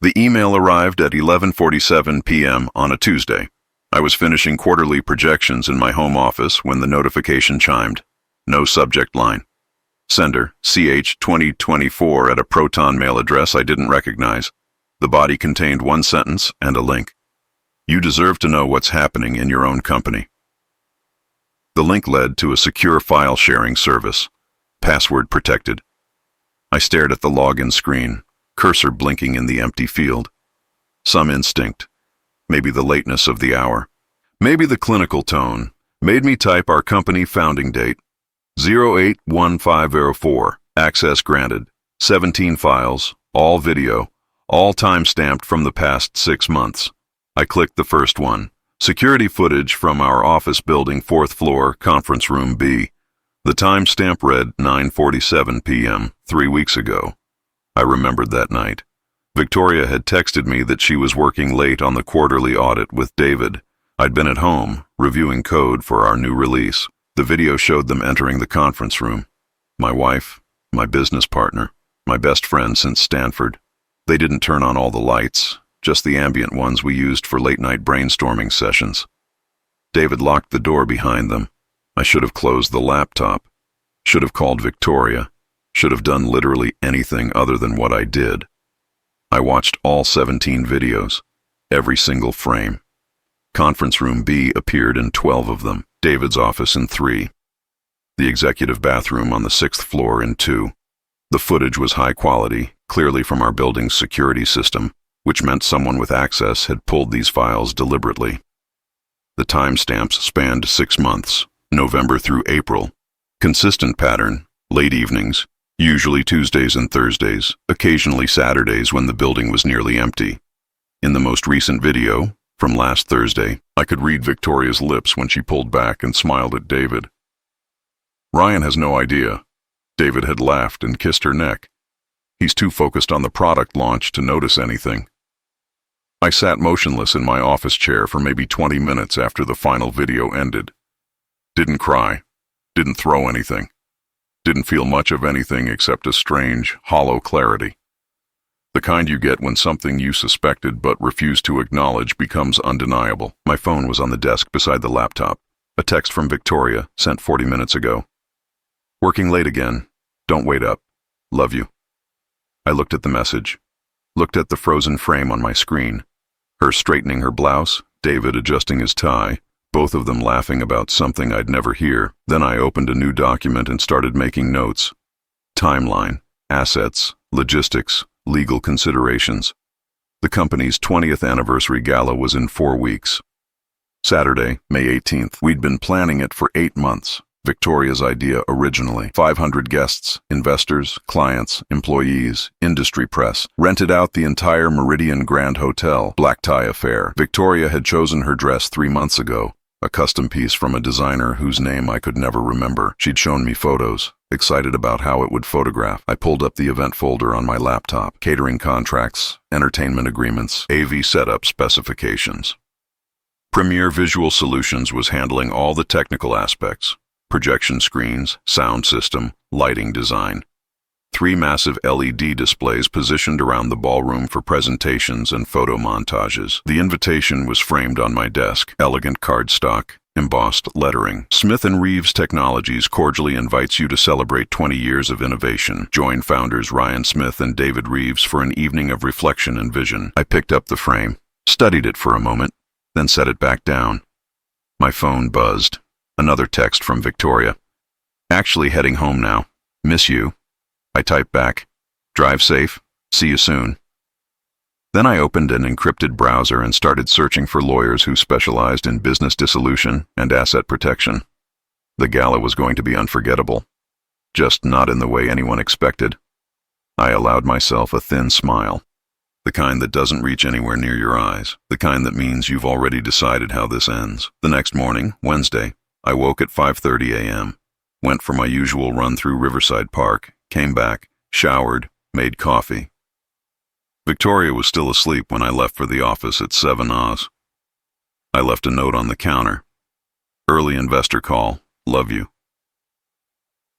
The email arrived at 11:47 p.m. on a Tuesday. I was finishing quarterly projections in my home office when the notification chimed. No subject line. Sender, CH 2024 at a Proton mail address I didn't recognize. The body contained one sentence and a link. You deserve to know what's happening in your own company. The link led to a secure file sharing service. Password protected. I stared at the login screen, cursor blinking in the empty field. Some instinct, maybe the lateness of the hour, maybe the clinical tone, made me type our company founding date, 081504, access granted, 17 files, all video, all time-stamped from the past 6 months. I clicked the first one, security footage from our office building 4th floor, conference room B. The timestamp read 9:47 p.m., 3 weeks ago. I remembered that night. Victoria had texted me that she was working late on the quarterly audit with David. I'd been at home, reviewing code for our new release. The video showed them entering the conference room. My wife, my business partner, my best friend since Stanford. They didn't turn on all the lights, just the ambient ones we used for late-night brainstorming sessions. David locked the door behind them. I should have closed the laptop. Should have called Victoria. Should have done literally anything other than what I did. I watched all 17 videos, every single frame. Conference room B appeared in 12 of them, David's office in 3. The executive bathroom on the 6th floor in 2. The footage was high quality, clearly from our building's security system, which meant someone with access had pulled these files deliberately. The timestamps spanned 6 months, November through April. Consistent pattern, late evenings, usually Tuesdays and Thursdays, occasionally Saturdays when the building was nearly empty. In the most recent video, from last Thursday, I could read Victoria's lips when she pulled back and smiled at David. Ryan has no idea. David had laughed and kissed her neck. He's too focused on the product launch to notice anything. I sat motionless in my office chair for maybe 20 minutes after the final video ended. Didn't cry. Didn't throw anything. Didn't feel much of anything except a strange, hollow clarity. The kind you get when something you suspected but refused to acknowledge becomes undeniable. My phone was on the desk beside the laptop. A text from Victoria, sent 40 minutes ago. Working late again. Don't wait up. Love you. I looked at the message. Looked at the frozen frame on my screen. Her straightening her blouse, David adjusting his tie, both of them laughing about something I'd never hear. Then I opened a new document and started making notes. Timeline, assets, logistics, legal considerations. The company's 20th anniversary gala was in 4 weeks. Saturday, May 18th. We'd been planning it for 8 months. Victoria's idea originally. 500 guests, investors, clients, employees, industry press. Rented out the entire Meridian Grand Hotel. Black tie affair. Victoria had chosen her dress 3 months ago. A custom piece from a designer whose name I could never remember. She'd shown me photos, excited about how it would photograph. I pulled up the event folder on my laptop. Catering contracts, entertainment agreements, AV setup specifications. Premier Visual Solutions was handling all the technical aspects. Projection screens, sound system, lighting design. 3 massive LED displays positioned around the ballroom for presentations and photo montages. The invitation was framed on my desk, elegant cardstock, embossed lettering. Smith & Reeves Technologies cordially invites you to celebrate 20 years of innovation. Join founders Ryan Smith and David Reeves for an evening of reflection and vision. I picked up the frame, studied it for a moment, then set it back down. My phone buzzed. Another text from Victoria. Actually heading home now. Miss you. I typed back. Drive safe. See you soon. Then I opened an encrypted browser and started searching for lawyers who specialized in business dissolution and asset protection. The gala was going to be unforgettable. Just not in the way anyone expected. I allowed myself a thin smile. The kind that doesn't reach anywhere near your eyes. The kind that means you've already decided how this ends. The next morning, Wednesday, I woke at 5:30 a.m., went for my usual run through Riverside Park, came back, showered, made coffee. Victoria was still asleep when I left for the office at 7 Oz. I left a note on the counter. Early investor call, love you.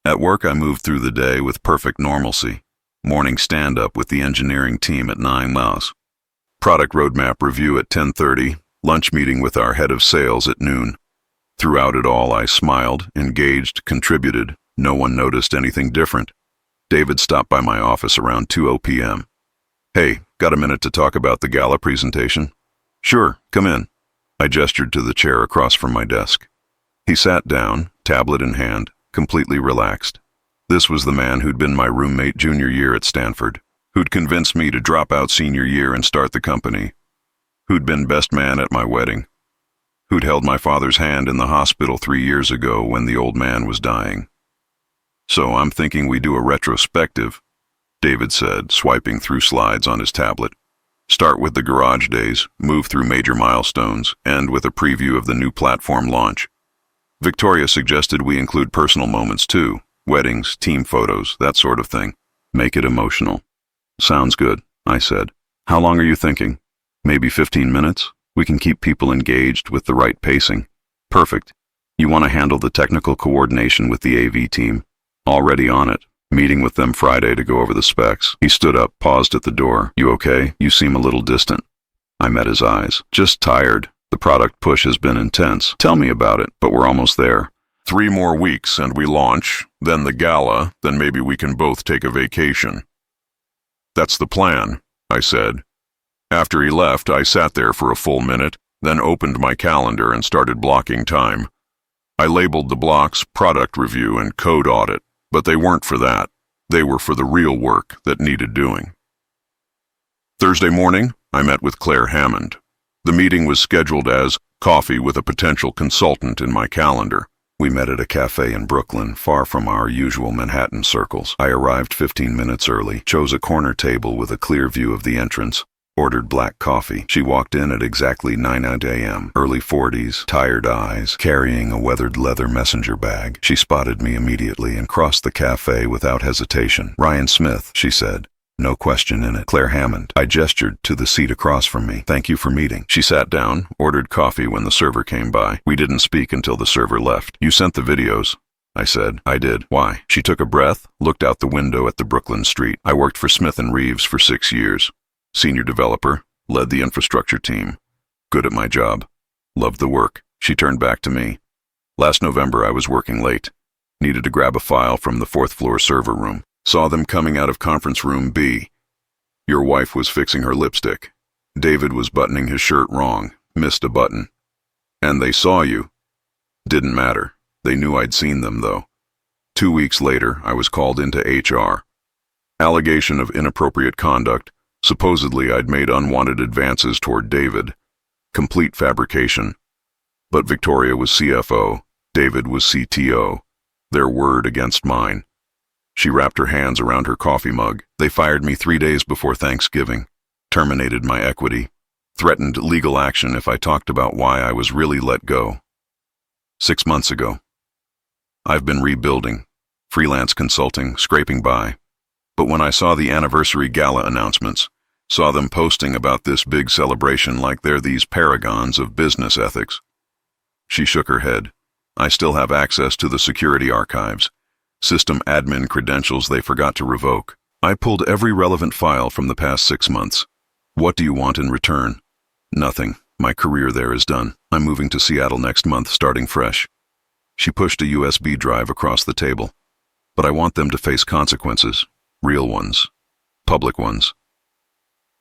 At work I moved through the day with perfect normalcy. Morning stand-up with the engineering team at 9 Oz. Product roadmap review at 10:30, lunch meeting with our head of sales at noon. Throughout it all, I smiled, engaged, contributed. No one noticed anything different. David stopped by my office around 2:00 p.m. "Hey, got a minute to talk about the gala presentation?" "Sure, come in." I gestured to the chair across from my desk. He sat down, tablet in hand, completely relaxed. This was the man who'd been my roommate junior year at Stanford, who'd convinced me to drop out senior year and start the company, who'd been best man at my wedding, who'd held my father's hand in the hospital 3 years ago when the old man was dying. "So I'm thinking we do a retrospective," David said, swiping through slides on his tablet. "Start with the garage days, move through major milestones, end with a preview of the new platform launch. Victoria suggested we include personal moments too, weddings, team photos, that sort of thing. Make it emotional." "Sounds good," I said. "How long are you thinking? Maybe 15 minutes? We can keep people engaged with the right pacing." "Perfect. You want to handle the technical coordination with the AV team?" "Already on it. Meeting with them Friday to go over the specs." He stood up, paused at the door. "You okay? You seem a little distant." I met his eyes. "Just tired. The product push has been intense." "Tell me about it, but we're almost there." 3 more weeks and we launch, then the gala, then maybe we can both take a vacation." "That's the plan," I said. After he left, I sat there for a full minute, then opened my calendar and started blocking time. I labeled the blocks product review and code audit, but they weren't for that. They were for the real work that needed doing. Thursday morning, I met with Claire Hammond. The meeting was scheduled as coffee with a potential consultant in my calendar. We met at a cafe in Brooklyn, far from our usual Manhattan circles. I arrived 15 minutes early, chose a corner table with a clear view of the entrance, ordered black coffee. She walked in at exactly 9 a.m., early 40s, tired eyes, carrying a weathered leather messenger bag. She spotted me immediately and crossed the cafe without hesitation. "Ryan Smith," she said. No question in it. "Claire Hammond." I gestured to the seat across from me. "Thank you for meeting." She sat down, ordered coffee when the server came by. We didn't speak until the server left. "You sent the videos," I said. "I did." "Why?" She took a breath, looked out the window at the Brooklyn street. "I worked for Smith & Reeves for 6 years. Senior developer, led the infrastructure team. Good at my job. Loved the work." She turned back to me. "Last November I was working late. Needed to grab a file from the 4th floor server room. Saw them coming out of conference room B. Your wife was fixing her lipstick. David was buttoning his shirt wrong, missed a button. And they saw you. Didn't matter. They knew I'd seen them, though. 2 weeks later, I was called into HR. Allegation of inappropriate conduct. Supposedly I'd made unwanted advances toward David. Complete fabrication. But Victoria was CFO. David was CTO. Their word against mine. She wrapped her hands around her coffee mug. They fired me 3 days before Thanksgiving, terminated my equity, threatened legal action if I talked about why I was really let go. 6 months ago. I've been rebuilding, freelance consulting, scraping by. But when I saw the anniversary gala announcements, saw them posting about this big celebration like they're these paragons of business ethics. She shook her head. I still have access to the security archives. System admin credentials they forgot to revoke. I pulled every relevant file from the past 6 months. What do you want in return? Nothing. My career there is done. I'm moving to Seattle next month, starting fresh. She pushed a USB drive across the table. But I want them to face consequences. Real ones. Public ones.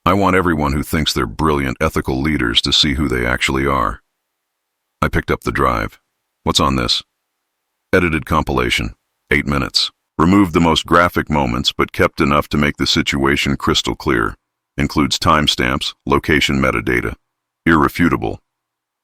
I want everyone who thinks they're brilliant ethical leaders to see who they actually are. I picked up the drive. What's on this? Edited compilation. 8 minutes. Removed the most graphic moments, but kept enough to make the situation crystal clear. Includes timestamps, location metadata. Irrefutable.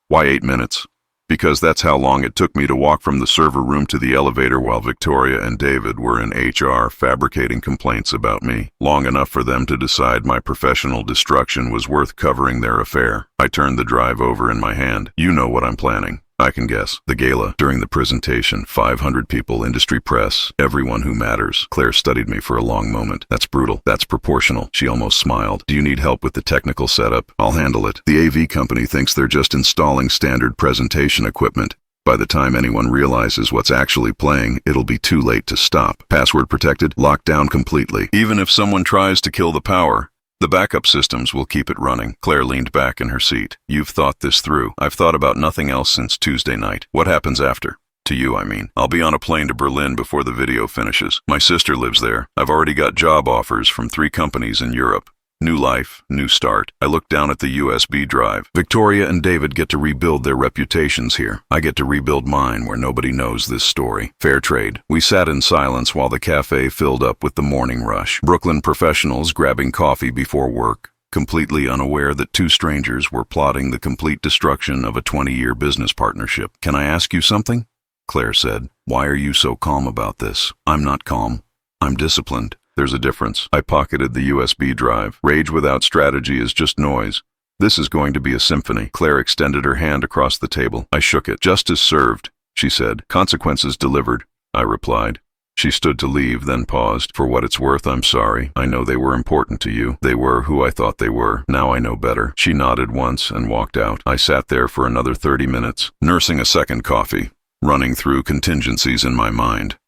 Why 8 minutes? Because that's how long it took me to walk from the server room to the elevator while Victoria and David were in HR fabricating complaints about me. Long enough for them to decide my professional destruction was worth covering their affair. I turned the drive over in my hand. You know what I'm planning. I can guess. The gala. During the presentation, 500 people, industry press, everyone who matters. Claire studied me for a long moment. That's brutal. That's proportional. She almost smiled. Do you need help with the technical setup? I'll handle it. The AV company thinks they're just installing standard presentation equipment. By the time anyone realizes what's actually playing, it'll be too late to stop. Password protected, locked down completely. Even if someone tries to kill the power, The backup systems will keep it running. Claire leaned back in her seat. You've thought this through. I've thought about nothing else since Tuesday night. What happens after? To you, I mean. I'll be on a plane to Berlin before the video finishes. My sister lives there. I've already got job offers from 3 companies in Europe. New life, new start. I look down at the USB drive. Victoria and David get to rebuild their reputations here. I get to rebuild mine where nobody knows this story. Fair trade. We sat in silence while the cafe filled up with the morning rush. Brooklyn professionals grabbing coffee before work, completely unaware that 2 strangers were plotting the complete destruction of a 20-year business partnership. Can I ask you something? Claire said. Why are you so calm about this? I'm not calm. I'm disciplined. There's a difference. I pocketed the USB drive. Rage without strategy is just noise. This is going to be a symphony. Claire extended her hand across the table. I shook it. Justice served, she said. Consequences delivered, I replied. She stood to leave, then paused. For what it's worth, I'm sorry. I know they were important to you. They were who I thought they were. Now I know better. She nodded once and walked out. I sat there for another 30 minutes, nursing a second coffee, running through contingencies in my mind.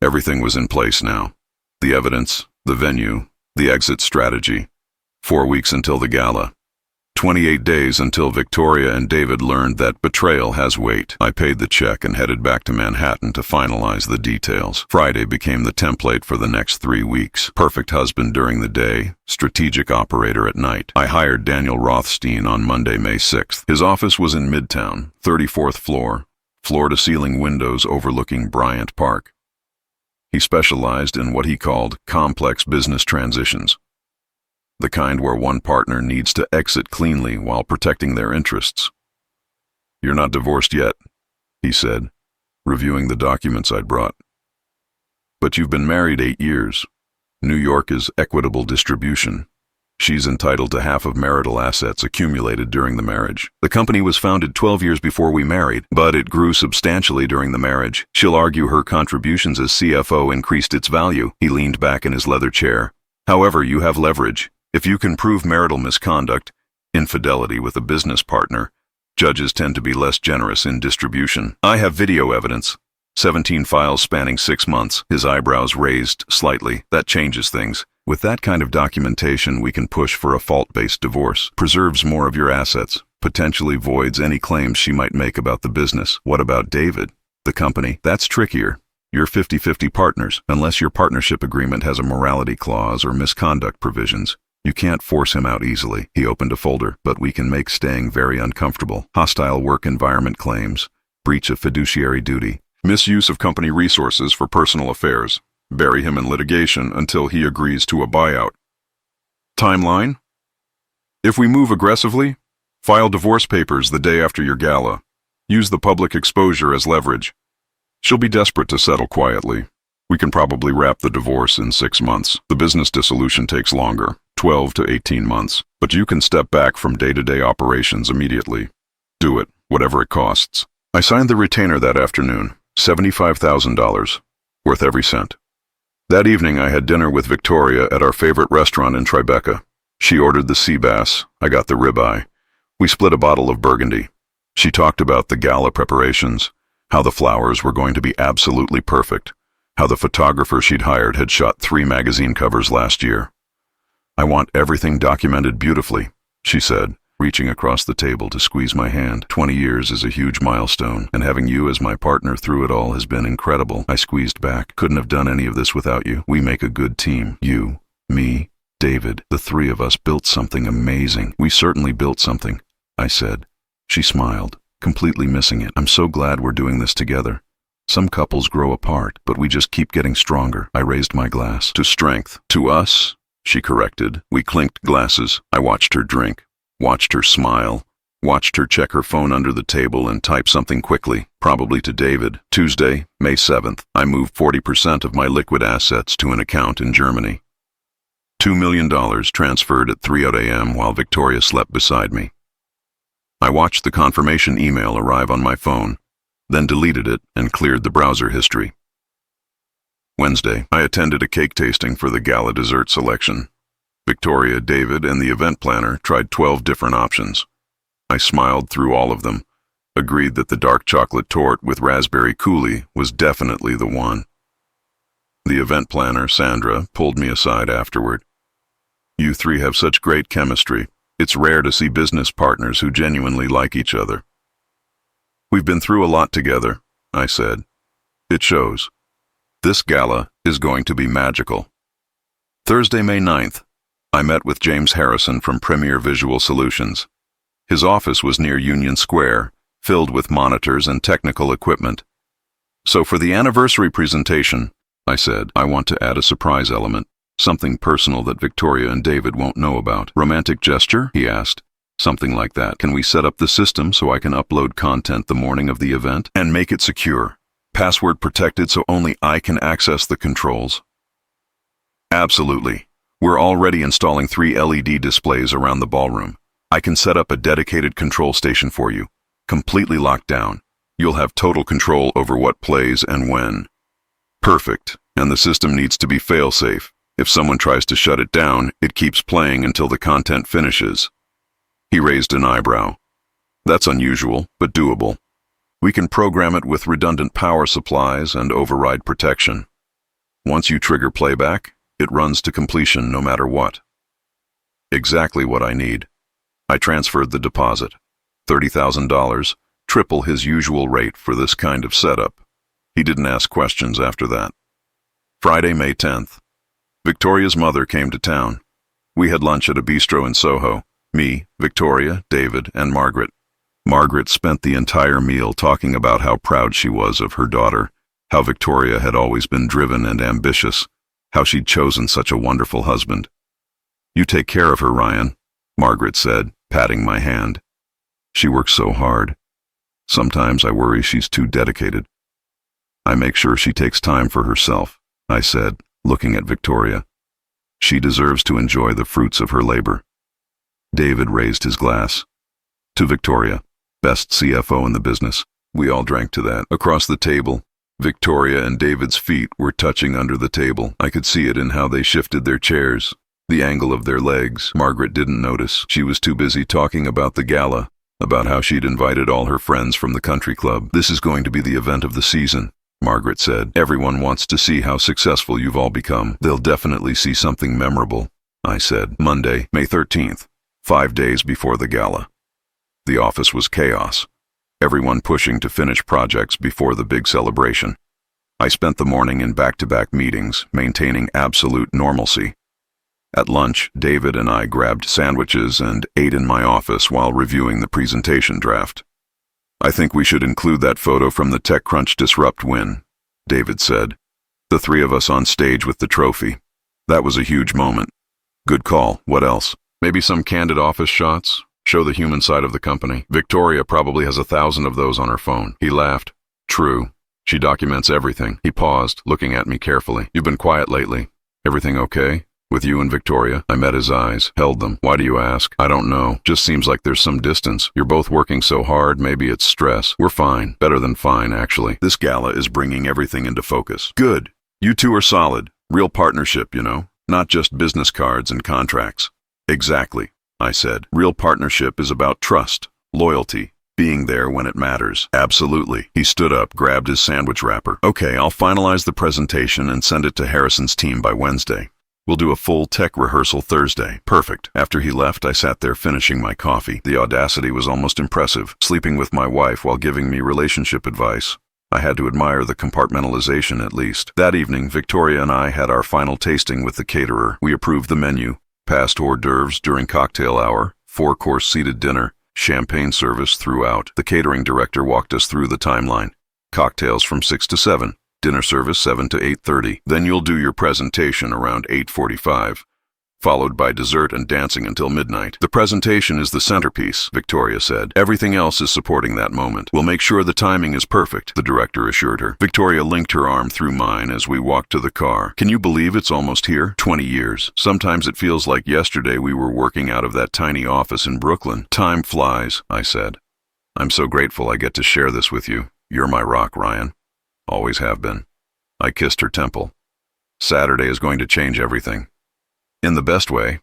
Everything was in place now. The evidence, the venue, the exit strategy. 4 weeks until the gala. 28 days until Victoria and David learned that betrayal has weight. I paid the check and headed back to Manhattan to finalize the details. Friday became the template for the next 3 weeks. Perfect husband during the day, strategic operator at night. I hired Daniel Rothstein on Monday, May 6th. His office was in Midtown, 34th floor, floor-to-ceiling windows overlooking Bryant Park. He specialized in what he called complex business transitions, the kind where one partner needs to exit cleanly while protecting their interests. You're not divorced yet, he said, reviewing the documents I'd brought. But you've been married 8 years. New York is equitable distribution. She's entitled to half of marital assets accumulated during the marriage. The company was founded 12 years before we married, but it grew substantially during the marriage. She'll argue her contributions as CFO increased its value. He leaned back in his leather chair. However, you have leverage. If you can prove marital misconduct, infidelity with a business partner, judges tend to be less generous in distribution. I have video evidence. 17 files spanning 6 months. His eyebrows raised slightly. That changes things. With that kind of documentation, we can push for a fault-based divorce. Preserves more of your assets. Potentially voids any claims she might make about the business. What about David? The company? That's trickier. You're 50-50 partners. Unless your partnership agreement has a morality clause or misconduct provisions, you can't force him out easily. He opened a folder. But we can make staying very uncomfortable. Hostile work environment claims. Breach of fiduciary duty. Misuse of company resources for personal affairs. Bury him in litigation until he agrees to a buyout. Timeline? If we move aggressively, file divorce papers the day after your gala. Use the public exposure as leverage. She'll be desperate to settle quietly. We can probably wrap the divorce in 6 months. The business dissolution takes longer, 12 to 18 months. But you can step back from day-to-day operations immediately. Do it, whatever it costs. I signed the retainer that afternoon, $75,000, worth every cent. That evening I had dinner with Victoria at our favorite restaurant in Tribeca. She ordered the sea bass, I got the ribeye. We split a bottle of Burgundy. She talked about the gala preparations, how the flowers were going to be absolutely perfect, how the photographer she'd hired had shot 3 magazine covers last year. I want everything documented beautifully, she said, reaching across the table to squeeze my hand. 20 years is a huge milestone, and having you as my partner through it all has been incredible. I squeezed back. Couldn't have done any of this without you. We make a good team. You, me, David, the 3 of us built something amazing. We certainly built something, I said. She smiled, completely missing it. I'm so glad we're doing this together. Some couples grow apart, but we just keep getting stronger. I raised my glass. To strength. To us, she corrected. We clinked glasses. I watched her drink. Watched her smile, watched her check her phone under the table and type something quickly, probably to David. Tuesday, May 7th, I moved 40% of my liquid assets to an account in Germany. $2 million transferred at 3:00 a.m. while Victoria slept beside me. I watched the confirmation email arrive on my phone, then deleted it and cleared the browser history. Wednesday, I attended a cake tasting for the gala dessert selection. Victoria, David, and the event planner tried 12 different options. I smiled through all of them, agreed that the dark chocolate torte with raspberry coulis was definitely the one. The event planner, Sandra, pulled me aside afterward. You three have such great chemistry. It's rare to see business partners who genuinely like each other. We've been through a lot together, I said. It shows. This gala is going to be magical. Thursday, May 9th, I met with James Harrison from Premier Visual Solutions. His office was near Union Square, filled with monitors and technical equipment. So for the anniversary presentation, I said, I want to add a surprise element, something personal that Victoria and David won't know about. Romantic gesture? He asked. Something like that. Can we set up the system so I can upload content the morning of the event? And make it secure. Password protected so only I can access the controls? Absolutely. We're already installing 3 LED displays around the ballroom. I can set up a dedicated control station for you, completely locked down. You'll have total control over what plays and when. Perfect. And the system needs to be fail-safe. If someone tries to shut it down, it keeps playing until the content finishes. He raised an eyebrow. That's unusual, but doable. We can program it with redundant power supplies and override protection. Once you trigger playback, it runs to completion no matter what. Exactly what I need. I transferred the deposit. $30,000, triple his usual rate for this kind of setup. He didn't ask questions after that. Friday, May 10th. Victoria's mother came to town. We had lunch at a bistro in Soho. Me, Victoria, David, and Margaret. Margaret spent the entire meal talking about how proud she was of her daughter, how Victoria had always been driven and ambitious, how she'd chosen such a wonderful husband. You take care of her, Ryan, Margaret said, patting my hand. She works so hard. Sometimes I worry she's too dedicated. I make sure she takes time for herself, I said, looking at Victoria. She deserves to enjoy the fruits of her labor. David raised his glass. To Victoria, best CFO in the business. We all drank to that. Across the table, Victoria and David's feet were touching under the table. I could see it in how they shifted their chairs, the angle of their legs. Margaret didn't notice. She was too busy talking about the gala, about how she'd invited all her friends from the country club. This is going to be the event of the season, Margaret said. Everyone wants to see how successful you've all become. They'll definitely see something memorable, I said. Monday, May 13th, 5 days before the gala. The office was chaos. Everyone pushing to finish projects before the big celebration. I spent the morning in back-to-back meetings, maintaining absolute normalcy. At lunch, David and I grabbed sandwiches and ate in my office while reviewing the presentation draft. I think we should include that photo from the TechCrunch Disrupt win, David said. The 3 of us on stage with the trophy. That was a huge moment. Good call. What else? Maybe some candid office shots? Show the human side of the company. Victoria probably has 1,000 of those on her phone. He laughed. True. She documents everything. He paused, looking at me carefully. You've been quiet lately. Everything okay? With you and Victoria? I met his eyes, held them. Why do you ask? I don't know. Just seems like there's some distance. You're both working so hard, maybe it's stress. We're fine. Better than fine, actually. This gala is bringing everything into focus. Good. You two are solid. Real partnership, you know? Not just business cards and contracts. Exactly, I said. Real partnership is about trust, loyalty, being there when it matters. Absolutely. He stood up, grabbed his sandwich wrapper. Okay, I'll finalize the presentation and send it to Harrison's team by Wednesday. We'll do a full tech rehearsal Thursday. Perfect. After he left, I sat there finishing my coffee. The audacity was almost impressive. Sleeping with my wife while giving me relationship advice. I had to admire the compartmentalization at least. That evening, Victoria and I had our final tasting with the caterer. We approved the menu. Past hors d'oeuvres during cocktail hour, 4-course seated dinner, champagne service throughout. The catering director walked us through the timeline. Cocktails from 6 to 7. Dinner service 7 to 8:30. Then you'll do your presentation around 8:45, followed by dessert and dancing until midnight. The presentation is the centerpiece, Victoria said. Everything else is supporting that moment. We'll make sure the timing is perfect, the director assured her. Victoria linked her arm through mine as we walked to the car. Can you believe it's almost here? 20 years. Sometimes it feels like yesterday we were working out of that tiny office in Brooklyn. Time flies, I said. I'm so grateful I get to share this with you. You're my rock, Ryan. Always have been. I kissed her temple. Saturday is going to change everything. In the best way,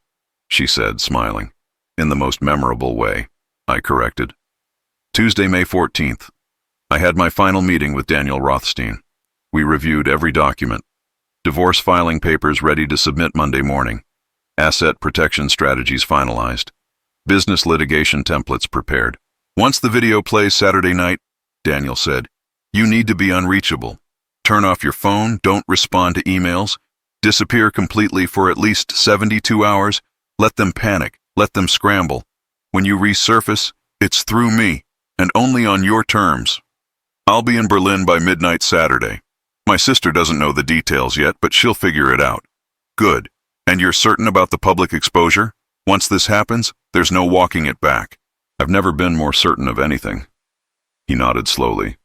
she said, smiling. In the most memorable way, I corrected. Tuesday, May 14th. I had my final meeting with Daniel Rothstein. We reviewed every document. Divorce filing papers ready to submit Monday morning. Asset protection strategies finalized. Business litigation templates prepared. Once the video plays Saturday night, Daniel said, you need to be unreachable. Turn off your phone, don't respond to emails, disappear completely for at least 72 hours, let them panic, let them scramble. When you resurface, it's through me, and only on your terms. I'll be in Berlin by midnight Saturday. My sister doesn't know the details yet, but she'll figure it out. Good. And you're certain about the public exposure? Once this happens, there's no walking it back. I've never been more certain of anything. He nodded slowly.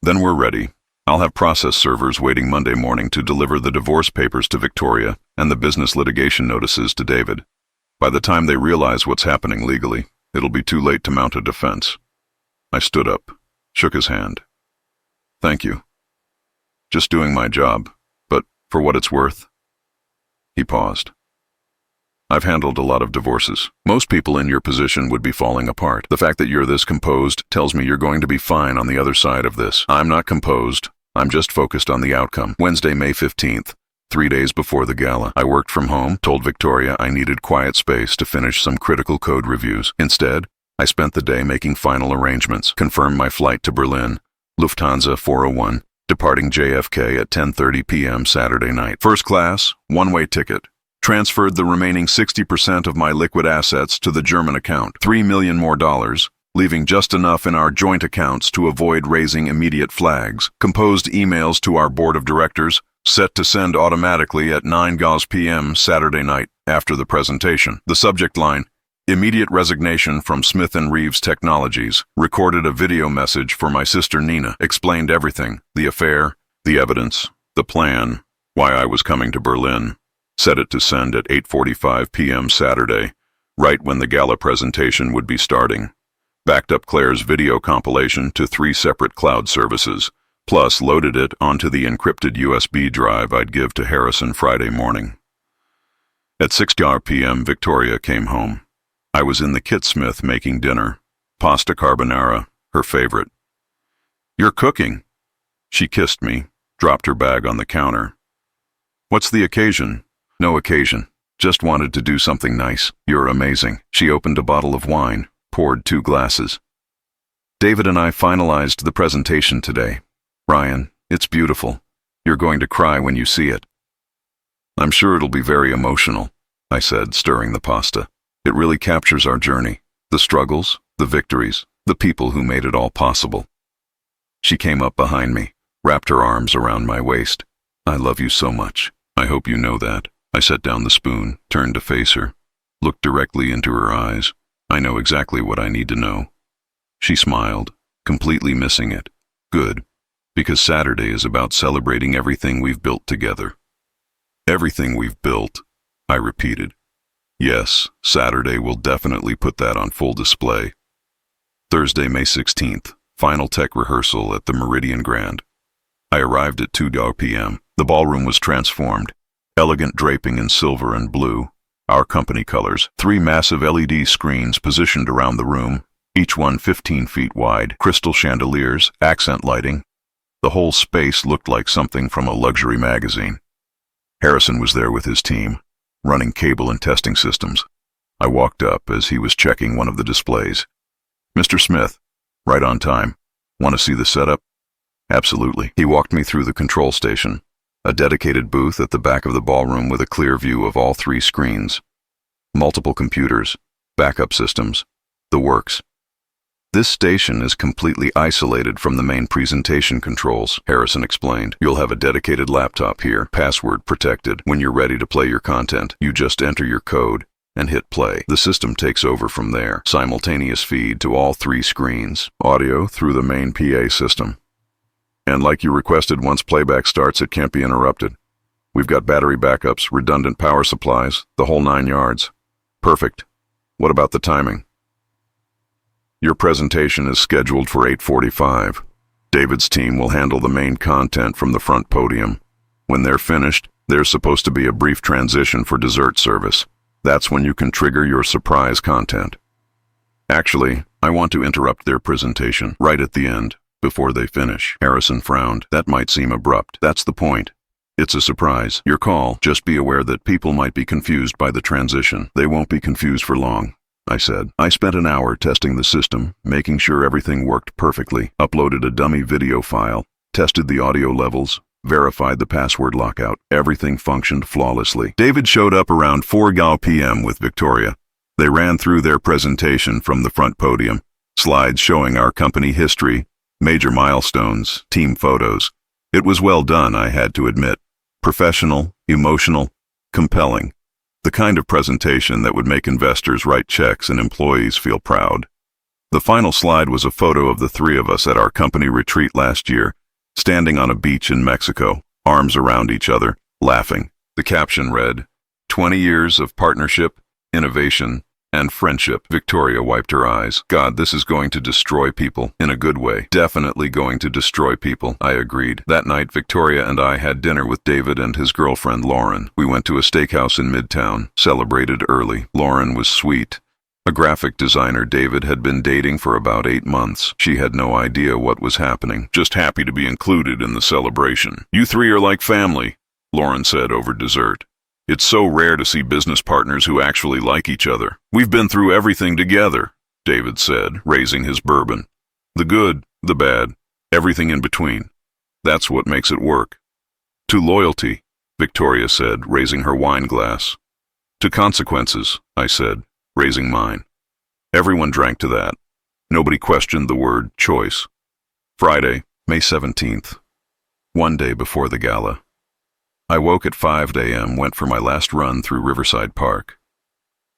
Then we're ready. I'll have process servers waiting Monday morning to deliver the divorce papers to Victoria and the business litigation notices to David. By the time they realize what's happening legally, it'll be too late to mount a defense. I stood up, shook his hand. Thank you. Just doing my job, but for what it's worth. He paused. I've handled a lot of divorces. Most people in your position would be falling apart. The fact that you're this composed tells me you're going to be fine on the other side of this. I'm not composed. I'm just focused on the outcome. Wednesday, May 15th, 3 days before the gala. I worked from home, told Victoria I needed quiet space to finish some critical code reviews. Instead, I spent the day making final arrangements, confirmed my flight to Berlin, Lufthansa 401, departing JFK at 10:30 p.m. Saturday night. First class, one-way ticket. Transferred the remaining 60% of my liquid assets to the German account, $3 million more, leaving just enough in our joint accounts to avoid raising immediate flags. Composed emails to our board of directors, set to send automatically at 9 p.m. Saturday night after the presentation. The subject line, immediate resignation from Smith & Reeves Technologies. Recorded a video message for my sister Nina, explained everything, the affair, the evidence, the plan, why I was coming to Berlin. Set it to send at 8:45 p.m. Saturday, right when the gala presentation would be starting. Backed up Claire's video compilation to 3 separate cloud services, plus loaded it onto the encrypted USB drive I'd give to Harrison Friday morning. At 6 p.m. Victoria came home. I was in the Kitsmith making dinner, pasta carbonara, her favorite. You're cooking. She kissed me, dropped her bag on the counter. What's the occasion? No occasion. Just wanted to do something nice. You're amazing. She opened a bottle of wine, poured 2 glasses. David and I finalized the presentation today. Ryan, it's beautiful. You're going to cry when you see it. I'm sure it'll be very emotional, I said, stirring the pasta. It really captures our journey, the struggles, the victories, the people who made it all possible. She came up behind me, wrapped her arms around my waist. I love you so much. I hope you know that. I set down the spoon, turned to face her, looked directly into her eyes. I know exactly what I need to know. She smiled, completely missing it. Good, because Saturday is about celebrating everything we've built together. Everything we've built, I repeated. Yes, Saturday will definitely put that on full display. Thursday, May 16th, final tech rehearsal at the Meridian Grand. I arrived at 2 p.m. The ballroom was transformed. Elegant draping in silver and blue, our company colors, 3 massive LED screens positioned around the room, each one 15 feet wide, crystal chandeliers, accent lighting. The whole space looked like something from a luxury magazine. Harrison was there with his team, running cable and testing systems. I walked up as he was checking one of the displays. Mr. Smith, right on time. Want to see the setup? Absolutely. He walked me through the control station. A dedicated booth at the back of the ballroom with a clear view of all 3 screens. Multiple computers, backup systems, the works. This station is completely isolated from the main presentation controls, Harrison explained. You'll have a dedicated laptop here, password protected. When you're ready to play your content, you just enter your code and hit play. The system takes over from there. Simultaneous feed to all 3 screens, audio through the main PA system. And like you requested, once playback starts, it can't be interrupted. We've got battery backups, redundant power supplies, the whole 9 yards. Perfect. What about the timing? Your presentation is scheduled for 8:45. David's team will handle the main content from the front podium. When they're finished, there's supposed to be a brief transition for dessert service. That's when you can trigger your surprise content. Actually, I want to interrupt their presentation right at the end. Before they finish. Harrison frowned. That might seem abrupt. That's the point. It's a surprise. Your call. Just be aware that people might be confused by the transition. They won't be confused for long, I said. I spent an hour testing the system, making sure everything worked perfectly, uploaded a dummy video file, tested the audio levels, verified the password lockout. Everything functioned flawlessly. David showed up around 4 p.m. with Victoria. They ran through their presentation from the front podium, slides showing our company history, major milestones, team photos. It was well done, I had to admit. Professional, emotional, compelling. The kind of presentation that would make investors write checks and employees feel proud. The final slide was a photo of the three of us at our company retreat last year, standing on a beach in Mexico, arms around each other, laughing. The caption read, 20 years of partnership, innovation, and friendship. Victoria wiped her eyes. God, this is going to destroy people. In a good way. Definitely going to destroy people, I agreed. That night, Victoria and I had dinner with David and his girlfriend, Lauren. We went to a steakhouse in Midtown, celebrated early. Lauren was sweet. A graphic designer David had been dating for about 8 months. She had no idea what was happening. Just happy to be included in the celebration. You three are like family, Lauren said over dessert. It's so rare to see business partners who actually like each other. We've been through everything together, David said, raising his bourbon. The good, the bad, everything in between. That's what makes it work. To loyalty, Victoria said, raising her wine glass. To consequences, I said, raising mine. Everyone drank to that. Nobody questioned the word choice. Friday, May 17th. One day before the gala. I woke at 5 a.m., went for my last run through Riverside Park.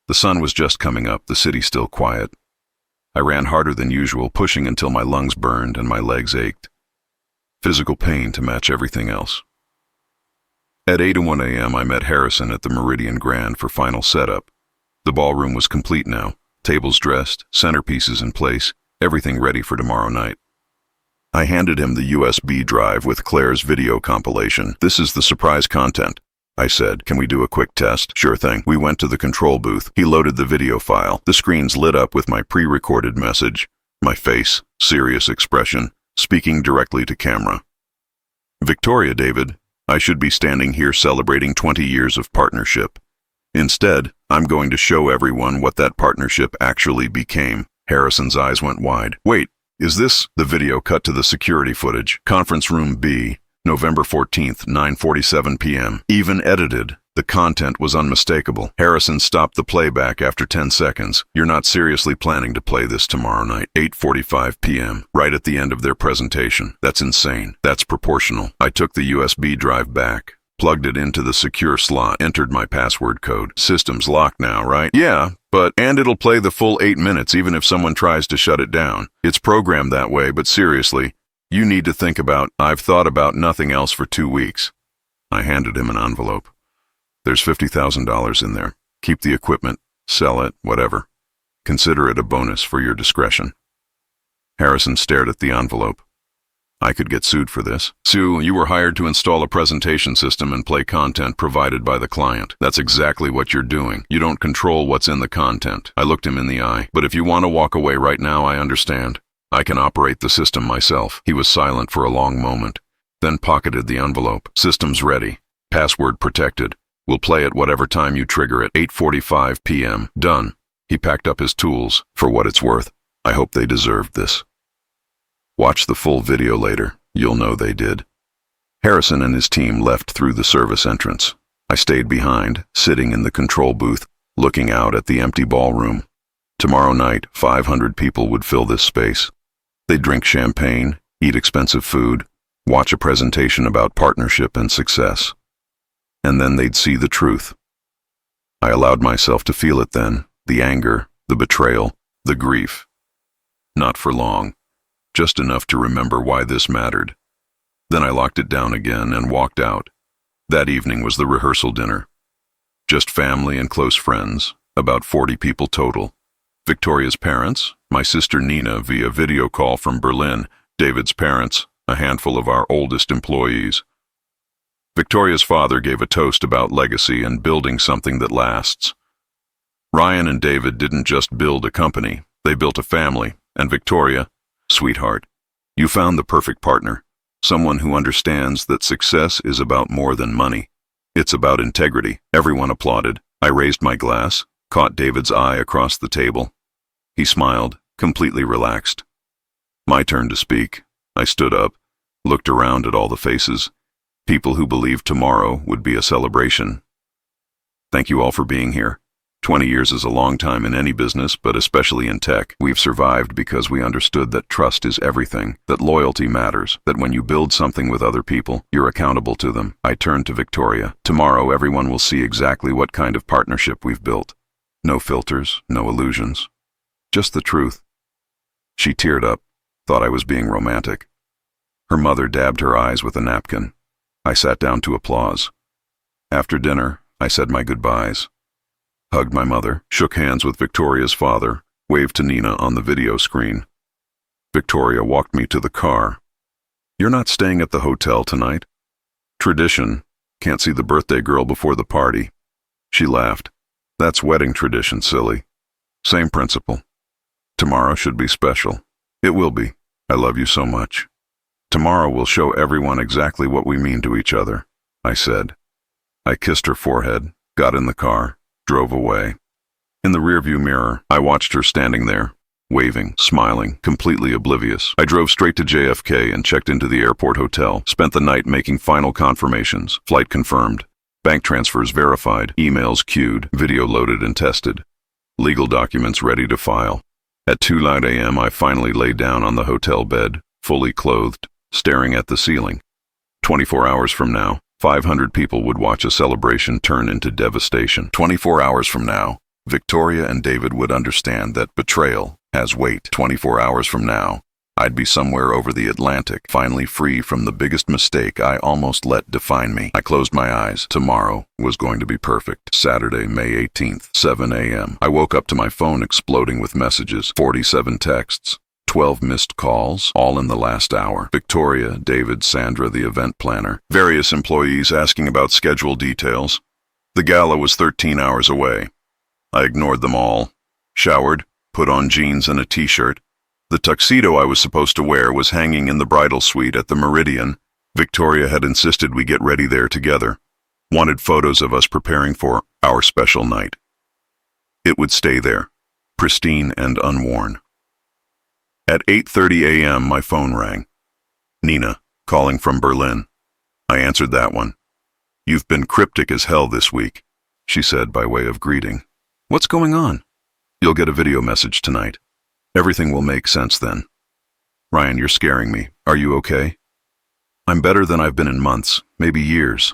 The sun was just coming up, the city still quiet. I ran harder than usual, pushing until my lungs burned and my legs ached. Physical pain to match everything else. At 8:01 a.m., I met Harrison at the Meridian Grand for final setup. The ballroom was complete now, tables dressed, centerpieces in place, everything ready for tomorrow night. I handed him the USB drive with Claire's video compilation. This is the surprise content, I said. Can we do a quick test? Sure thing. We went to the control booth. He loaded the video file. The screens lit up with my pre-recorded message. My face, serious expression, speaking directly to camera. Victoria, David, I should be standing here celebrating 20 years of partnership. Instead, I'm going to show everyone what that partnership actually became. Harrison's eyes went wide. Wait. Is this? The video cut to the security footage. Conference room B, November 14th, 9:47 p.m. Even edited, the content was unmistakable. Harrison stopped the playback after 10 seconds. You're not seriously planning to play this tomorrow night. 8:45 p.m., right at the end of their presentation. That's insane. That's proportional. I took the USB drive back, plugged it into the secure slot, entered my password code. System's locked now, right? Yeah. And it'll play the full 8 minutes even if someone tries to shut it down. It's programmed that way, but seriously, you need to think about, I've thought about nothing else for 2 weeks. I handed him an envelope. There's $50,000 in there. Keep the equipment, sell it, whatever. Consider it a bonus for your discretion. Harrison stared at the envelope. I could get sued for this. Sue, you were hired to install a presentation system and play content provided by the client. That's exactly what you're doing. You don't control what's in the content. I looked him in the eye. But if you want to walk away right now, I understand. I can operate the system myself. He was silent for a long moment, then pocketed the envelope. System's ready. Password protected. We'll play at whatever time you trigger it. 8:45 p.m. Done. He packed up his tools. For what it's worth, I hope they deserved this. Watch the full video later. You'll know they did. Harrison and his team left through the service entrance. I stayed behind, sitting in the control booth, looking out at the empty ballroom. Tomorrow night, 500 people would fill this space. They'd drink champagne, eat expensive food, watch a presentation about partnership and success. And then they'd see the truth. I allowed myself to feel it then, the anger, the betrayal, the grief. Not for long. Just enough to remember why this mattered. Then I locked it down again and walked out. That evening was the rehearsal dinner. Just family and close friends, about 40 people total. Victoria's parents, my sister Nina via video call from Berlin, David's parents, a handful of our oldest employees. Victoria's father gave a toast about legacy and building something that lasts. Ryan and David didn't just build a company, they built a family, and Victoria, sweetheart, you found the perfect partner. Someone who understands that success is about more than money. It's about integrity. Everyone applauded. I raised my glass, caught David's eye across the table. He smiled, completely relaxed. My turn to speak. I stood up, looked around at all the faces, people who believed tomorrow would be a celebration. Thank you all for being here. 20 years is a long time in any business, but especially in tech. We've survived because we understood that trust is everything, that loyalty matters, that when you build something with other people, you're accountable to them. I turned to Victoria. Tomorrow, everyone will see exactly what kind of partnership we've built. No filters, no illusions. Just the truth. She teared up, thought I was being romantic. Her mother dabbed her eyes with a napkin. I sat down to applause. After dinner, I said my goodbyes. Hugged my mother, shook hands with Victoria's father, waved to Nina on the video screen. Victoria walked me to the car. You're not staying at the hotel tonight? Tradition. Can't see the birthday girl before the party. She laughed. That's wedding tradition, silly. Same principle. Tomorrow should be special. It will be. I love you so much. Tomorrow will show everyone exactly what we mean to each other, I said. I kissed her forehead, got in the car, drove away. In the rearview mirror, I watched her standing there, waving, smiling, completely oblivious. I drove straight to JFK and checked into the airport hotel, spent the night making final confirmations, flight confirmed, bank transfers verified, emails queued, video loaded and tested, legal documents ready to file. At 2:00 a.m. I finally lay down on the hotel bed, fully clothed, staring at the ceiling. 24 hours from now, 500 people would watch a celebration turn into devastation. 24 hours from now, Victoria and David would understand that betrayal has weight. 24 hours from now, I'd be somewhere over the Atlantic, finally free from the biggest mistake I almost let define me. I closed my eyes. Tomorrow was going to be perfect. Saturday, May 18th, 7 a.m. I woke up to my phone exploding with messages, 47 texts. 12 missed calls, all in the last hour. Victoria, David, Sandra, the event planner. Various employees asking about schedule details. The gala was 13 hours away. I ignored them all. Showered, put on jeans and a t-shirt. The tuxedo I was supposed to wear was hanging in the bridal suite at the Meridian. Victoria had insisted we get ready there together. Wanted photos of us preparing for our special night. It would stay there, pristine and unworn. At 8:30 a.m., my phone rang. Nina, calling from Berlin. I answered that one. You've been cryptic as hell this week, she said by way of greeting. What's going on? You'll get a video message tonight. Everything will make sense then. Ryan, you're scaring me. Are you okay? I'm better than I've been in months, maybe years.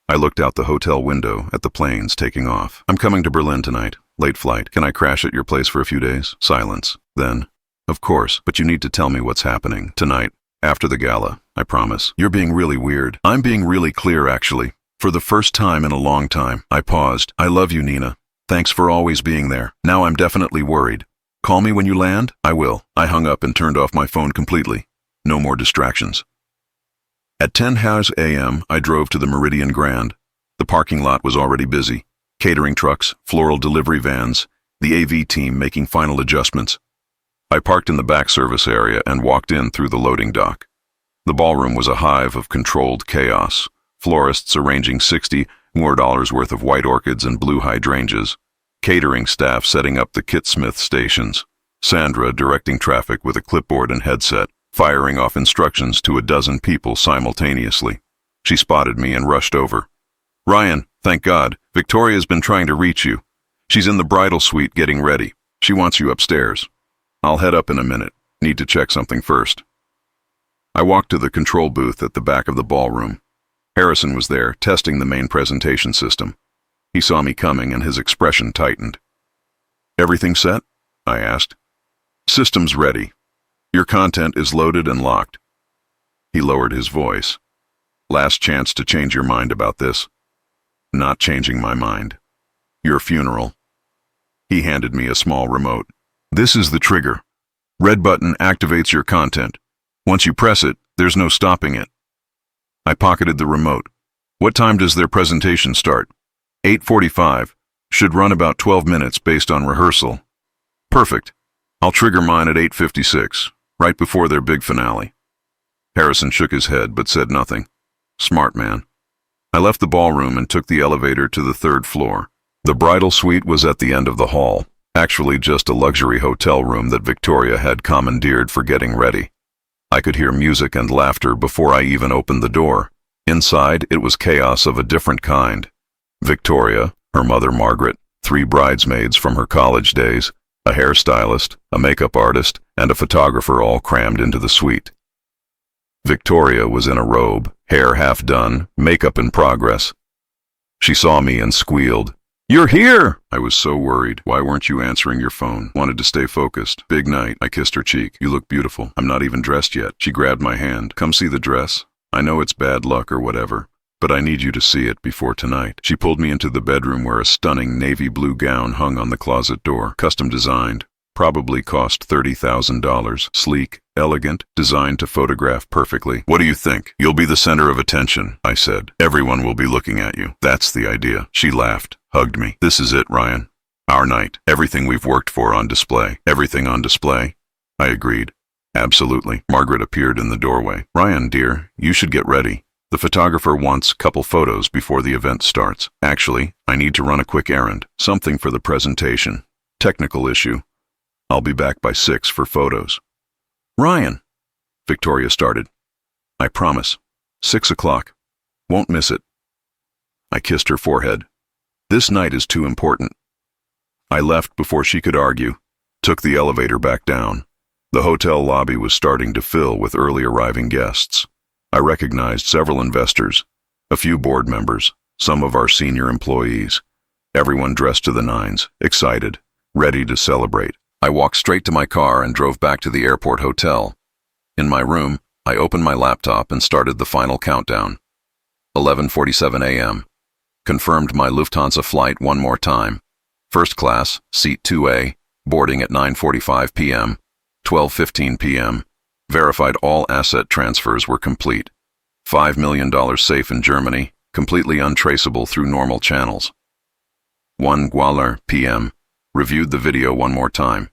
I looked out the hotel window at the planes taking off. I'm coming to Berlin tonight. Late flight. Can I crash at your place for a few days? Silence. Then, of course, but you need to tell me what's happening. Tonight, after the gala, I promise. You're being really weird. I'm being really clear, actually. For the first time in a long time. I paused. I love you, Nina. Thanks for always being there. Now I'm definitely worried. Call me when you land? I will. I hung up and turned off my phone completely. No more distractions. At 10 a.m., I drove to the Meridian Grand. The parking lot was already busy. Catering trucks, floral delivery vans, the AV team making final adjustments. I parked in the back service area and walked in through the loading dock. The ballroom was a hive of controlled chaos. Florists arranging $60 more worth of white orchids and blue hydrangeas. Catering staff setting up the kitsmith stations. Sandra directing traffic with a clipboard and headset, firing off instructions to a dozen people simultaneously. She spotted me and rushed over. Ryan, thank God, Victoria's been trying to reach you. She's in the bridal suite getting ready. She wants you upstairs. I'll head up in a minute. Need to check something first. I walked to the control booth at the back of the ballroom. Harrison was there, testing the main presentation system. He saw me coming and his expression tightened. Everything set? I asked. System's ready. Your content is loaded and locked. He lowered his voice. Last chance to change your mind about this. Not changing my mind. Your funeral. He handed me a small remote. This is the trigger. Red button activates your content. Once you press it, there's no stopping it. I pocketed the remote. What time does their presentation start? 8:45. Should run about 12 minutes based on rehearsal. Perfect. I'll trigger mine at 8:56, right before their big finale. Harrison shook his head but said nothing. Smart man. I left the ballroom and took the elevator to the 3rd floor. The bridal suite was at the end of the hall, actually just a luxury hotel room that Victoria had commandeered for getting ready. I could hear music and laughter before I even opened the door. Inside, it was chaos of a different kind. Victoria, her mother Margaret, 3 bridesmaids from her college days, a hairstylist, a makeup artist, and a photographer all crammed into the suite. Victoria was in a robe, hair half done, makeup in progress. She saw me and squealed, "You're here!" I was so worried. Why weren't you answering your phone? Wanted to stay focused. Big night. I kissed her cheek. You look beautiful. I'm not even dressed yet. She grabbed my hand. Come see the dress. I know it's bad luck or whatever, but I need you to see it before tonight. She pulled me into the bedroom where a stunning navy blue gown hung on the closet door. Custom designed. Probably cost $30,000. Sleek, elegant, designed to photograph perfectly. What do you think? You'll be the center of attention, I said. Everyone will be looking at you. That's the idea. She laughed, hugged me. This is it, Ryan. Our night. Everything we've worked for on display. Everything on display. I agreed. Absolutely. Margaret appeared in the doorway. Ryan, dear, you should get ready. The photographer wants couple photos before the event starts. Actually, I need to run a quick errand. Something for the presentation. Technical issue. I'll be back by 6 for photos. Ryan, Victoria started. I promise. 6 o'clock. Won't miss it. I kissed her forehead. This night is too important. I left before she could argue, took the elevator back down. The hotel lobby was starting to fill with early arriving guests. I recognized several investors, a few board members, some of our senior employees. Everyone dressed to the nines, excited, ready to celebrate. I walked straight to my car and drove back to the airport hotel. In my room, I opened my laptop and started the final countdown. 11:47 a.m. Confirmed my Lufthansa flight one more time. First class, seat 2A, boarding at 9:45 p.m., 12:15 p.m. Verified all asset transfers were complete. $5 million safe in Germany, completely untraceable through normal channels. 1 Gualar p.m. Reviewed the video one more time.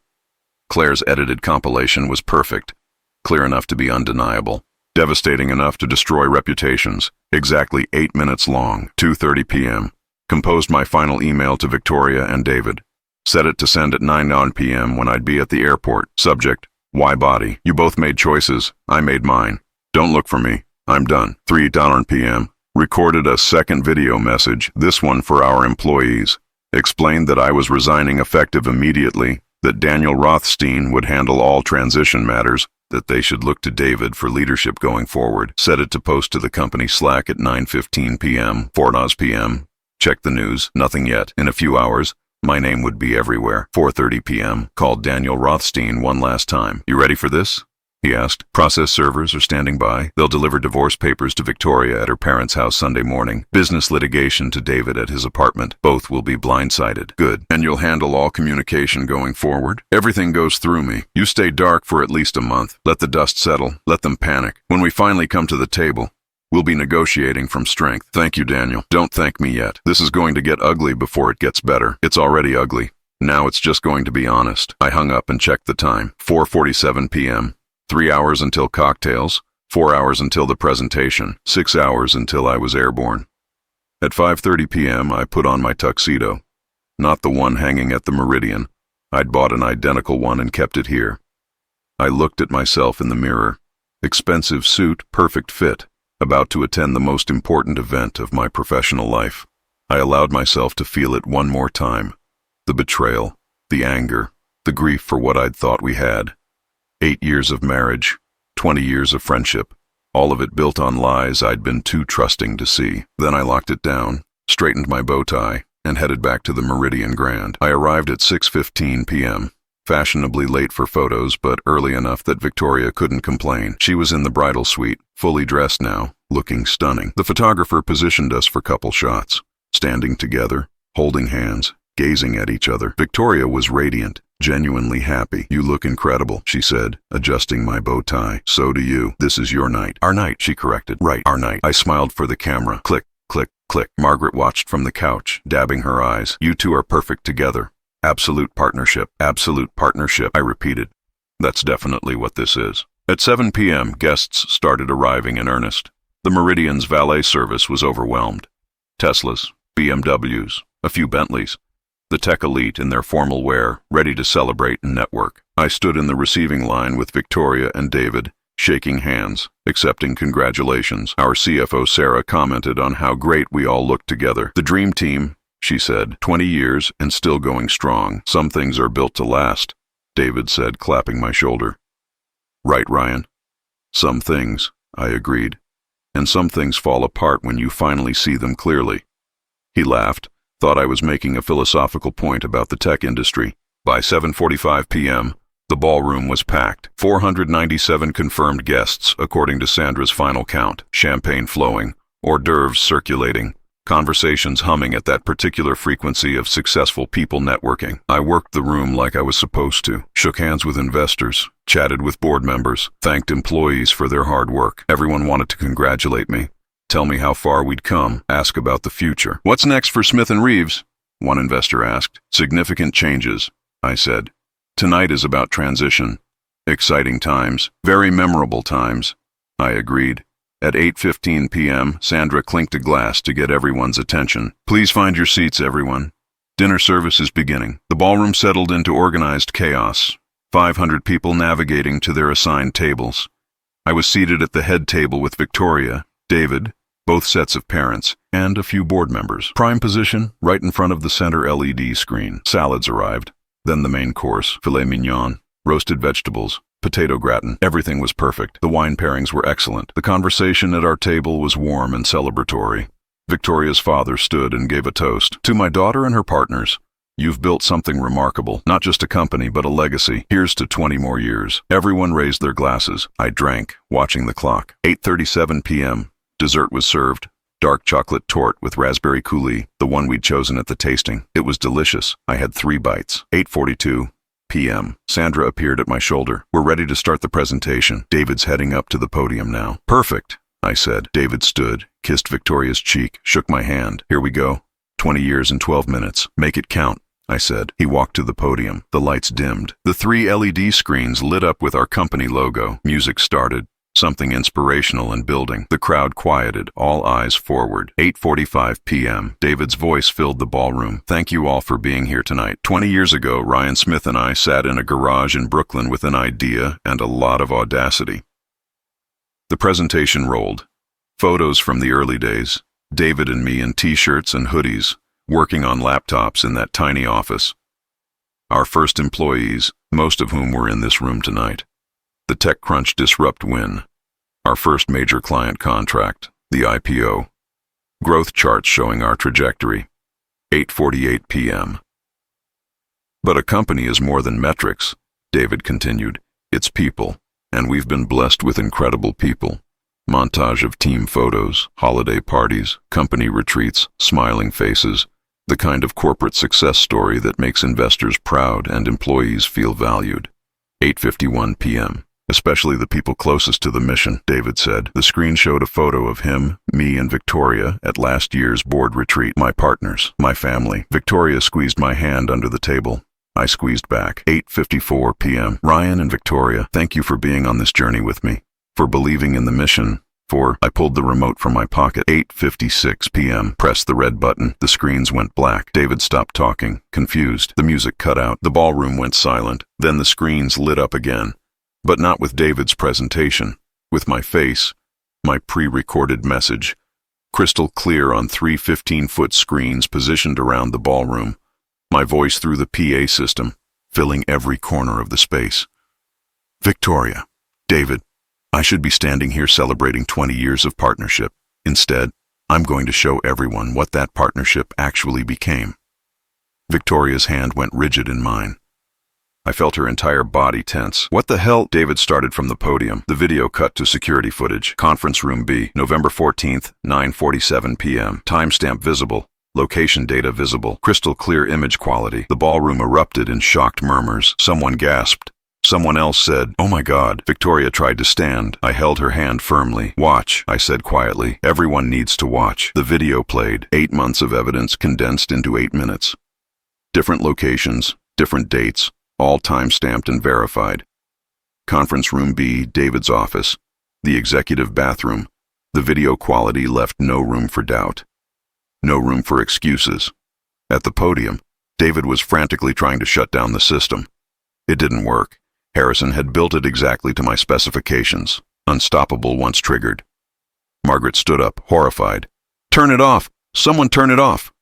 Claire's edited compilation was perfect, clear enough to be undeniable, devastating enough to destroy reputations, exactly 8 minutes long, 2:30 p.m. Composed my final email to Victoria and David. Set it to send at 9 p.m. when I'd be at the airport. Subject, why body? You both made choices. I made mine. Don't look for me. I'm done. 3 p.m. Recorded a second video message, this one for our employees. Explained that I was resigning effective immediately, that Daniel Rothstein would handle all transition matters, that they should look to David for leadership going forward. Set it to post to the company Slack at 9:15 p.m., 4 p.m. Check the news, nothing yet. In a few hours, my name would be everywhere. 4:30 p.m. Called Daniel Rothstein one last time. You ready for this? He asked. Process servers are standing by. They'll deliver divorce papers to Victoria at her parents' house Sunday morning. Business litigation to David at his apartment. Both will be blindsided. Good. And you'll handle all communication going forward? Everything goes through me. You stay dark for at least a month. Let the dust settle. Let them panic. When we finally come to the table, we'll be negotiating from strength. Thank you, Daniel. Don't thank me yet. This is going to get ugly before it gets better. It's already ugly. Now it's just going to be honest. I hung up and checked the time. 4:47 p.m. 3 hours until cocktails, 4 hours until the presentation, 6 hours until I was airborne. At 5:30 p.m., I put on my tuxedo. Not the one hanging at the Meridian. I'd bought an identical one and kept it here. I looked at myself in the mirror. Expensive suit, perfect fit, about to attend the most important event of my professional life. I allowed myself to feel it one more time. The betrayal, the anger, the grief for what I'd thought we had. 8 years of marriage, 20 years of friendship, all of it built on lies I'd been too trusting to see. Then I locked it down, straightened my bow tie, and headed back to the Meridian Grand. I arrived at 6:15 p.m., fashionably late for photos, but early enough that Victoria couldn't complain. She was in the bridal suite, fully dressed now, looking stunning. The photographer positioned us for couple shots, standing together, holding hands, gazing at each other. Victoria was radiant, genuinely happy. You look incredible, she said, adjusting my bow tie. So do you. This is your night. Our night, she corrected. Right, our night. I smiled for the camera. Click, click, click. Margaret watched from the couch, dabbing her eyes. You two are perfect together. Absolute partnership, I repeated. That's definitely what this is. At 7 p.m., guests started arriving in earnest. The Meridian's valet service was overwhelmed. Teslas, BMWs, a few Bentleys. The tech elite in their formal wear, ready to celebrate and network. I stood in the receiving line with Victoria and David, shaking hands, accepting congratulations. Our CFO Sarah commented on how great we all looked together. The dream team, she said, 20 years and still going strong. Some things are built to last, David said, clapping my shoulder. Right, Ryan. Some things, I agreed. And some things fall apart when you finally see them clearly. He laughed, thought I was making a philosophical point about the tech industry. By 7:45 p.m., the ballroom was packed. 497 confirmed guests, according to Sandra's final count. Champagne flowing, hors d'oeuvres circulating, conversations humming at that particular frequency of successful people networking. I worked the room like I was supposed to, shook hands with investors, chatted with board members, thanked employees for their hard work. Everyone wanted to congratulate me, tell me how far we'd come, ask about the future. What's next for Smith & Reeves? One investor asked. Significant changes, I said. Tonight is about transition. Exciting times, very memorable times, I agreed. At 8:15 p.m., Sandra clinked a glass to get everyone's attention. Please find your seats, everyone. Dinner service is beginning. The ballroom settled into organized chaos, 500 people navigating to their assigned tables. I was seated at the head table with Victoria, David, both sets of parents, and a few board members. Prime position, right in front of the center LED screen. Salads arrived. Then the main course, filet mignon, roasted vegetables, potato gratin. Everything was perfect. The wine pairings were excellent. The conversation at our table was warm and celebratory. Victoria's father stood and gave a toast. To my daughter and her partners, you've built something remarkable. Not just a company, but a legacy. Here's to 20 more years. Everyone raised their glasses. I drank, watching the clock. 8:37 p.m. Dessert was served. Dark chocolate torte with raspberry coulis, the one we'd chosen at the tasting. It was delicious. I had 3 bites. 8:42 p.m. Sandra appeared at my shoulder. We're ready to start the presentation. David's heading up to the podium now. Perfect, I said. David stood, kissed Victoria's cheek, shook my hand. Here we go. 20 years and 12 minutes. Make it count, I said. He walked to the podium. The lights dimmed. The 3 LED screens lit up with our company logo. Music started. Something inspirational and building. The crowd quieted, all eyes forward. 8:45 p.m. David's voice filled the ballroom. Thank you all for being here tonight. 20 years ago, Ryan Smith and I sat in a garage in Brooklyn with an idea and a lot of audacity. The presentation rolled. Photos from the early days. David and me in t-shirts and hoodies, working on laptops in that tiny office. Our first employees, most of whom were in this room tonight. The TechCrunch Disrupt win. Our first major client contract, the IPO. Growth charts showing our trajectory. 8:48 p.m. But a company is more than metrics, David continued. It's people, and we've been blessed with incredible people. Montage of team photos, holiday parties, company retreats, smiling faces, the kind of corporate success story that makes investors proud and employees feel valued. 8:51 p.m. Especially the people closest to the mission, David said. The screen showed a photo of him, me, and Victoria at last year's board retreat. My partners, my family. Victoria squeezed my hand under the table. I squeezed back. 8:54 p.m. Ryan and Victoria, thank you for being on this journey with me, for believing in the mission, I pulled the remote from my pocket. 8:56 p.m. Pressed the red button. The screens went black. David stopped talking, confused. The music cut out. The ballroom went silent. Then the screens lit up again. But not with David's presentation. With my face, my pre-recorded message, crystal clear on 3 15-foot screens positioned around the ballroom. My voice through the PA system, filling every corner of the space. Victoria, David, I should be standing here celebrating 20 years of partnership. Instead, I'm going to show everyone what that partnership actually became. Victoria's hand went rigid in mine. I felt her entire body tense. What the hell? David started from the podium. The video cut to security footage. Conference room B, November 14th, 9:47 p.m. Timestamp visible. Location data visible. Crystal clear image quality. The ballroom erupted in shocked murmurs. Someone gasped. Someone else said, "Oh my God." Victoria tried to stand. I held her hand firmly. "Watch," I said quietly. "Everyone needs to watch." The video played. 8 months of evidence condensed into 8 minutes. Different locations, different dates, all time-stamped and verified. Conference Room B, David's office, the executive bathroom. The video quality left no room for doubt. No room for excuses. At the podium, David was frantically trying to shut down the system. It didn't work. Harrison had built it exactly to my specifications, unstoppable once triggered. Margaret stood up, horrified. "Turn it off! Someone turn it off!"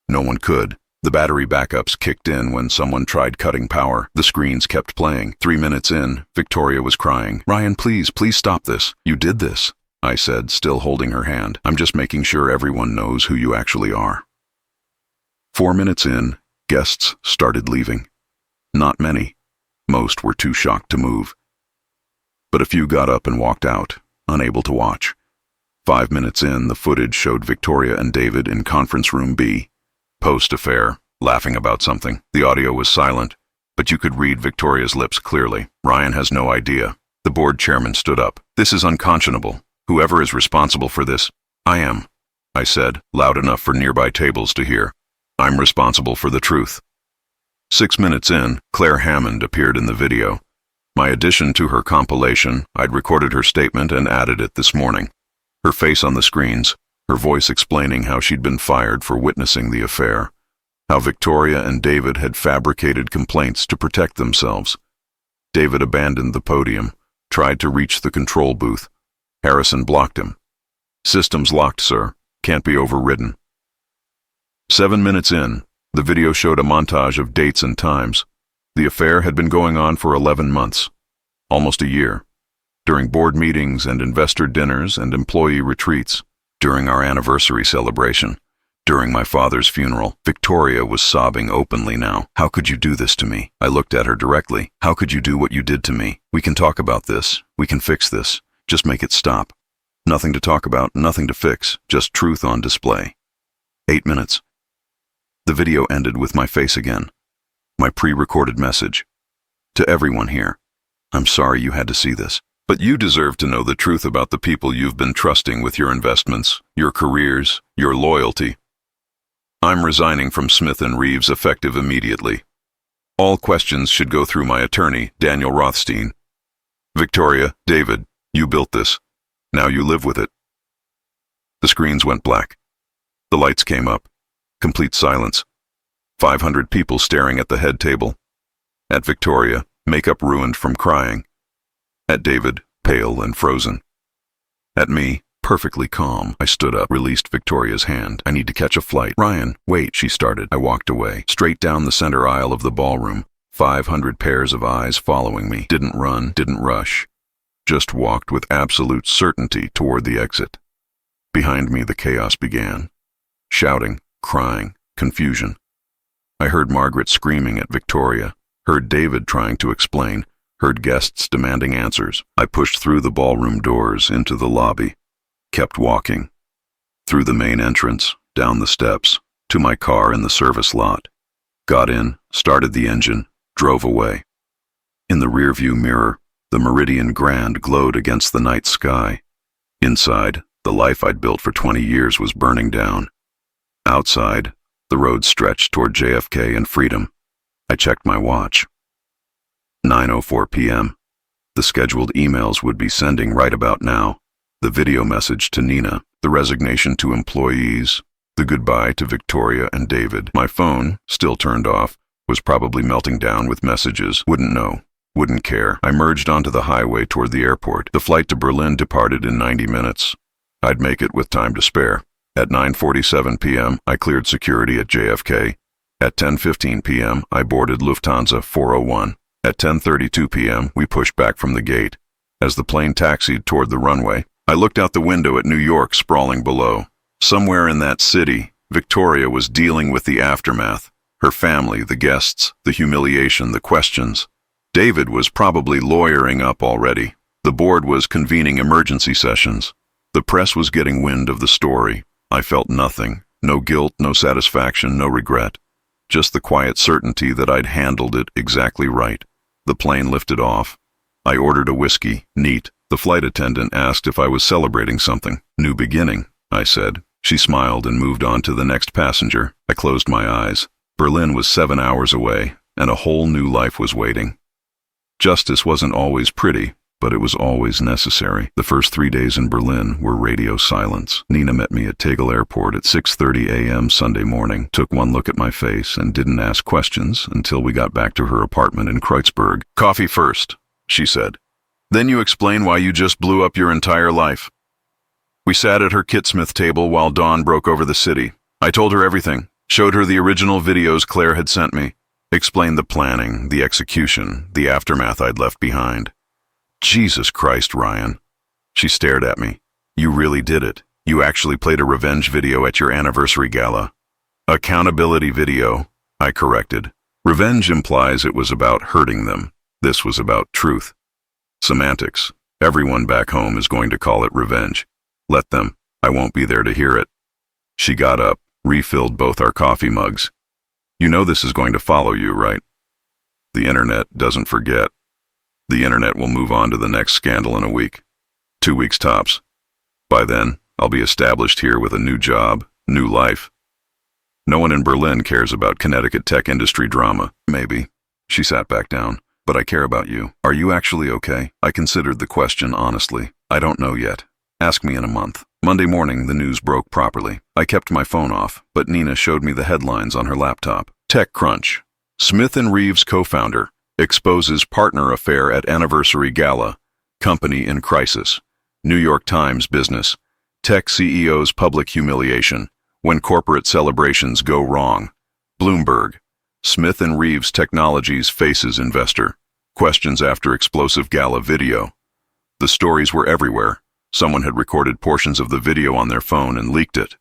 No one could. The battery backups kicked in when someone tried cutting power. The screens kept playing. 3 minutes in, Victoria was crying. "Ryan, please stop this. You did this," I said, still holding her hand. "I'm just making sure everyone knows who you actually are." 4 minutes in, guests started leaving. Not many. Most were too shocked to move. But a few got up and walked out, unable to watch. 5 minutes in, the footage showed Victoria and David in Conference Room B, post-affair, laughing about something. The audio was silent, but you could read Victoria's lips clearly. "Ryan has no idea." The board chairman stood up. "This is unconscionable. Whoever is responsible for this—" "I am," I said, loud enough for nearby tables to hear. "I'm responsible for the truth." 6 minutes in, Claire Hammond appeared in the video. My addition to her compilation, I'd recorded her statement and added it this morning. Her face on the screens, her voice explaining how she'd been fired for witnessing the affair, how Victoria and David had fabricated complaints to protect themselves. David abandoned the podium, tried to reach the control booth. Harrison blocked him. "Systems locked, sir. Can't be overridden." 7 minutes in, the video showed a montage of dates and times. The affair had been going on for 11 months, almost a year. During board meetings and investor dinners and employee retreats, during our anniversary celebration, during my father's funeral, Victoria was sobbing openly now. "How could you do this to me?" I looked at her directly. "How could you do what you did to me? We can talk about this. We can fix this. Just make it stop." Nothing to talk about, nothing to fix, just truth on display. 8 minutes. The video ended with my face again. My pre-recorded message. "To everyone here, I'm sorry you had to see this. But you deserve to know the truth about the people you've been trusting with your investments, your careers, your loyalty. I'm resigning from Smith & Reeves effective immediately. All questions should go through my attorney, Daniel Rothstein. Victoria, David, you built this. Now you live with it." The screens went black. The lights came up. Complete silence. 500 people staring at the head table. At Victoria, makeup ruined from crying. At David, pale and frozen. At me, perfectly calm. I stood up, released Victoria's hand. "I need to catch a flight." "Ryan, wait," she started. I walked away, straight down the center aisle of the ballroom. 500 pairs of eyes following me. Didn't run, didn't rush. Just walked with absolute certainty toward the exit. Behind me, the chaos began. Shouting, crying, confusion. I heard Margaret screaming at Victoria, heard David trying to explain, heard guests demanding answers. I pushed through the ballroom doors into the lobby, kept walking. Through the main entrance, down the steps, to my car in the service lot. Got in, started the engine, drove away. In the rearview mirror, the Meridian Grand glowed against the night sky. Inside, the life I'd built for 20 years was burning down. Outside, the road stretched toward JFK and freedom. I checked my watch. 9:04 p.m. The scheduled emails would be sending right about now. The video message to Nina, the resignation to employees, the goodbye to Victoria and David. My phone, still turned off, was probably melting down with messages. Wouldn't know. Wouldn't care. I merged onto the highway toward the airport. The flight to Berlin departed in 90 minutes. I'd make it with time to spare. At 9:47 p.m., I cleared security at JFK. At 10:15 p.m., I boarded Lufthansa 401. At 10:32 p.m., we pushed back from the gate. As the plane taxied toward the runway, I looked out the window at New York sprawling below. Somewhere in that city, Victoria was dealing with the aftermath. Her family, the guests, the humiliation, the questions. David was probably lawyering up already. The board was convening emergency sessions. The press was getting wind of the story. I felt nothing. No guilt, no satisfaction, no regret. Just the quiet certainty that I'd handled it exactly right. The plane lifted off. I ordered a whiskey, neat. The flight attendant asked if I was celebrating something. "New beginning," I said. She smiled and moved on to the next passenger. I closed my eyes. Berlin was 7 hours away, and a whole new life was waiting. Justice wasn't always pretty, but it was always necessary. The first 3 days in Berlin were radio silence. Nina met me at Tegel Airport at 6:30 a.m. Sunday morning, took one look at my face, and didn't ask questions until we got back to her apartment in Kreutzberg. "Coffee first," she said. "Then you explain why you just blew up your entire life." We sat at her Kitsmith table while dawn broke over the city. I told her everything, showed her the original videos Claire had sent me, explained the planning, the execution, the aftermath I'd left behind. "Jesus Christ, Ryan." She stared at me. "You really did it. You actually played a revenge video at your anniversary gala." "Accountability video," I corrected. Revenge implies it was about hurting them. This was about truth. Semantics. Everyone back home is going to call it revenge. Let them. I won't be there to hear it. She got up, refilled both our coffee mugs. "You know this is going to follow you, right? The internet doesn't forget. The internet will move on to the next scandal in a week. 2 weeks tops. By then, I'll be established here with a new job, new life. No one in Berlin cares about Connecticut tech industry drama." "Maybe." She sat back down. "But I care about you. Are you actually okay?" I considered the question honestly. "I don't know yet. Ask me in a month." Monday morning, the news broke properly. I kept my phone off, but Nina showed me the headlines on her laptop. TechCrunch. Smith & Reeves co-founder exposes partner affair at anniversary gala. Company in crisis. New York Times Business. Tech CEO's public humiliation. When corporate celebrations go wrong. Bloomberg. Smith & Reeves Technologies faces investor. Questions after explosive gala video. The stories were everywhere. Someone had recorded portions of the video on their phone and leaked it.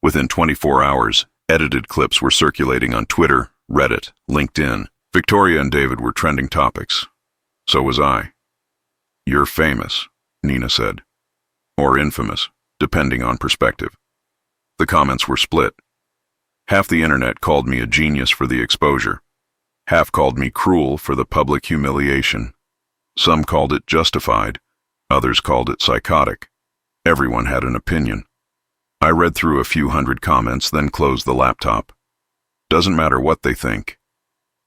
Within 24 hours, edited clips were circulating on Twitter, Reddit, LinkedIn. Victoria and David were trending topics. So was I. "You're famous," Nina said. Or infamous, depending on perspective. The comments were split. Half the internet called me a genius for the exposure. Half called me cruel for the public humiliation. Some called it justified. Others called it psychotic. Everyone had an opinion. I read through a few hundred comments, then closed the laptop. Doesn't matter what they think.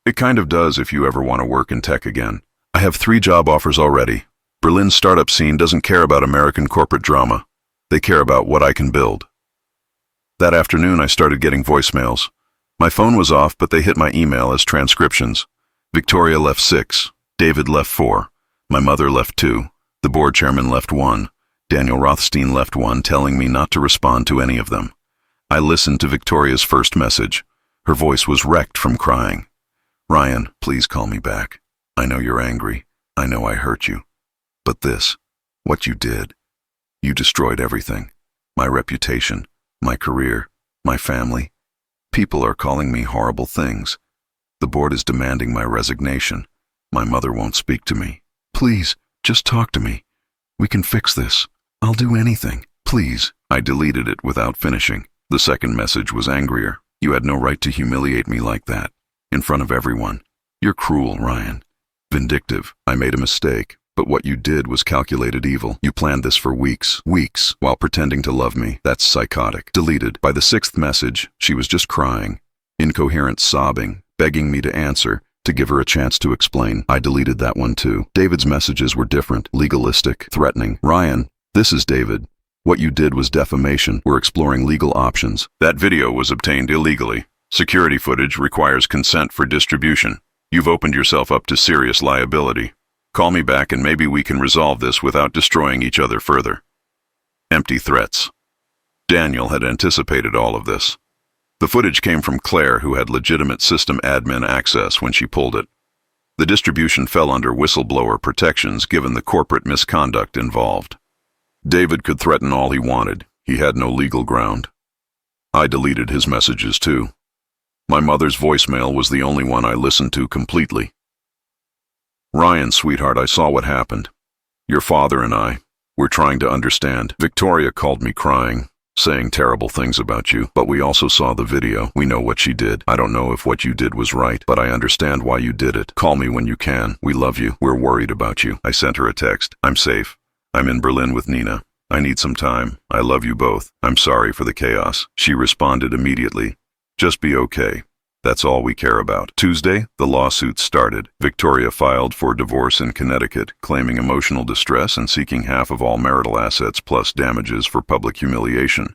It kind of does if you ever want to work in tech again. I have 3 job offers already. Berlin's startup scene doesn't care about American corporate drama. They care about what I can build. That afternoon, I started getting voicemails. My phone was off, but they hit my email as transcriptions. Victoria left 6. David left 4. My mother left 2. The board chairman left 1. Daniel Rothstein left 1, telling me not to respond to any of them. I listened to Victoria's first message. Her voice was wrecked from crying. "Ryan, please call me back. I know you're angry. I know I hurt you. But this, what you did, you destroyed everything. My reputation, my career, my family. People are calling me horrible things. The board is demanding my resignation. My mother won't speak to me. Please, just talk to me. We can fix this. I'll do anything. Please." I deleted it without finishing. The second message was angrier. "You had no right to humiliate me like that. In front of everyone. You're cruel, Ryan. Vindictive. I made a mistake, but what you did was calculated evil. You planned this for weeks, while pretending to love me. That's psychotic." Deleted. By the 6th message, she was just crying. Incoherent sobbing, begging me to answer, to give her a chance to explain. I deleted that one too. David's messages were different, legalistic, threatening. "Ryan, this is David. What you did was defamation. We're exploring legal options." "That video was obtained illegally. Security footage requires consent for distribution. You've opened yourself up to serious liability. Call me back and maybe we can resolve this without destroying each other further." Empty threats. Daniel had anticipated all of this. The footage came from Claire, who had legitimate system admin access when she pulled it. The distribution fell under whistleblower protections given the corporate misconduct involved. David could threaten all he wanted. He had no legal ground. I deleted his messages too. My mother's voicemail was the only one I listened to completely. "Ryan, sweetheart, I saw what happened. Your father and we're trying to understand. Victoria called me crying, saying terrible things about you, but we also saw the video. We know what she did. I don't know if what you did was right, but I understand why you did it. Call me when you can. We love you. We're worried about you." I sent her a text. "I'm safe. I'm in Berlin with Nina. I need some time. I love you both. I'm sorry for the chaos." She responded immediately. "Just be okay. That's all we care about. Tuesday, the lawsuit started. Victoria filed for divorce in Connecticut, claiming emotional distress and seeking half of all marital assets plus damages for public humiliation.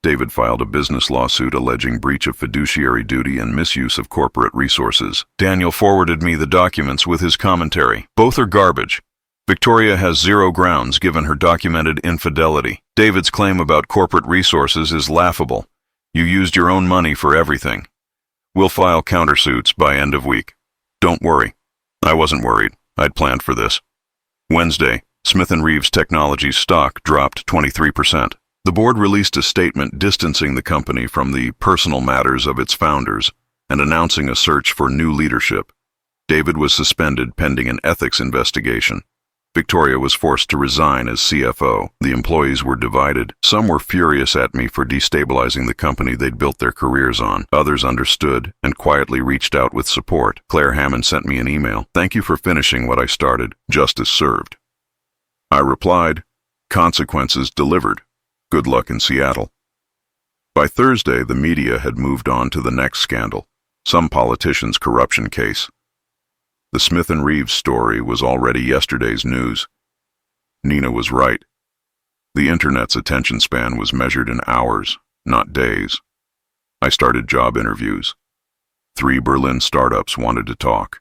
David filed a business lawsuit alleging breach of fiduciary duty and misuse of corporate resources. Daniel forwarded me the documents with his commentary. Both are garbage. Victoria has zero grounds given her documented infidelity. David's claim about corporate resources is laughable. You used your own money for everything. We'll file countersuits by end of week. Don't worry. I wasn't worried. I'd planned for this. Wednesday, Smith & Reeves Technologies stock dropped 23%. The board released a statement distancing the company from the personal matters of its founders and announcing a search for new leadership. David was suspended pending an ethics investigation. Victoria was forced to resign as CFO. The employees were divided. Some were furious at me for destabilizing the company they'd built their careers on. Others understood and quietly reached out with support. Claire Hammond sent me an email. Thank you for finishing what I started. Justice served. I replied, consequences delivered. Good luck in Seattle. By Thursday, the media had moved on to the next scandal, some politician's corruption case. The Smith & Reeves story was already yesterday's news. Nina was right. The internet's attention span was measured in hours, not days. I started job interviews. 3 Berlin startups wanted to talk.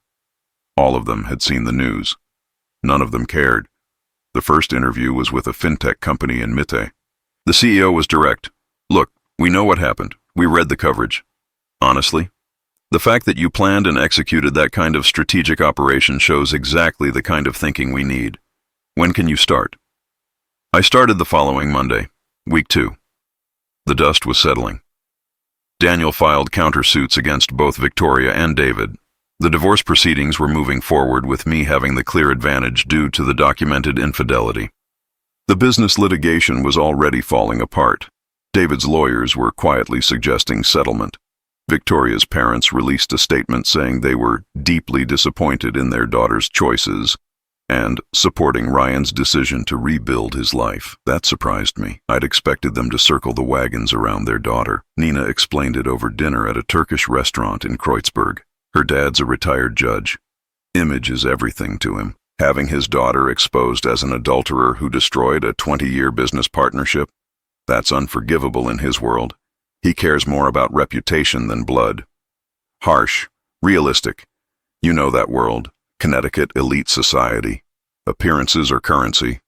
All of them had seen the news. None of them cared. The first interview was with a fintech company in Mitte. The CEO was direct. Look, we know what happened. We read the coverage. Honestly, the fact that you planned and executed that kind of strategic operation shows exactly the kind of thinking we need. When can you start? I started the following Monday, week 2. The dust was settling. Daniel filed countersuits against both Victoria and David. The divorce proceedings were moving forward with me having the clear advantage due to the documented infidelity. The business litigation was already falling apart. David's lawyers were quietly suggesting settlement. Victoria's parents released a statement saying they were deeply disappointed in their daughter's choices and supporting Ryan's decision to rebuild his life. That surprised me. I'd expected them to circle the wagons around their daughter. Nina explained it over dinner at a Turkish restaurant in Kreuzberg. Her dad's a retired judge. Image is everything to him. Having his daughter exposed as an adulterer who destroyed a 20-year business partnership, that's unforgivable in his world. He cares more about reputation than blood. Harsh, realistic. You know that world. Connecticut elite society. Appearances are currency.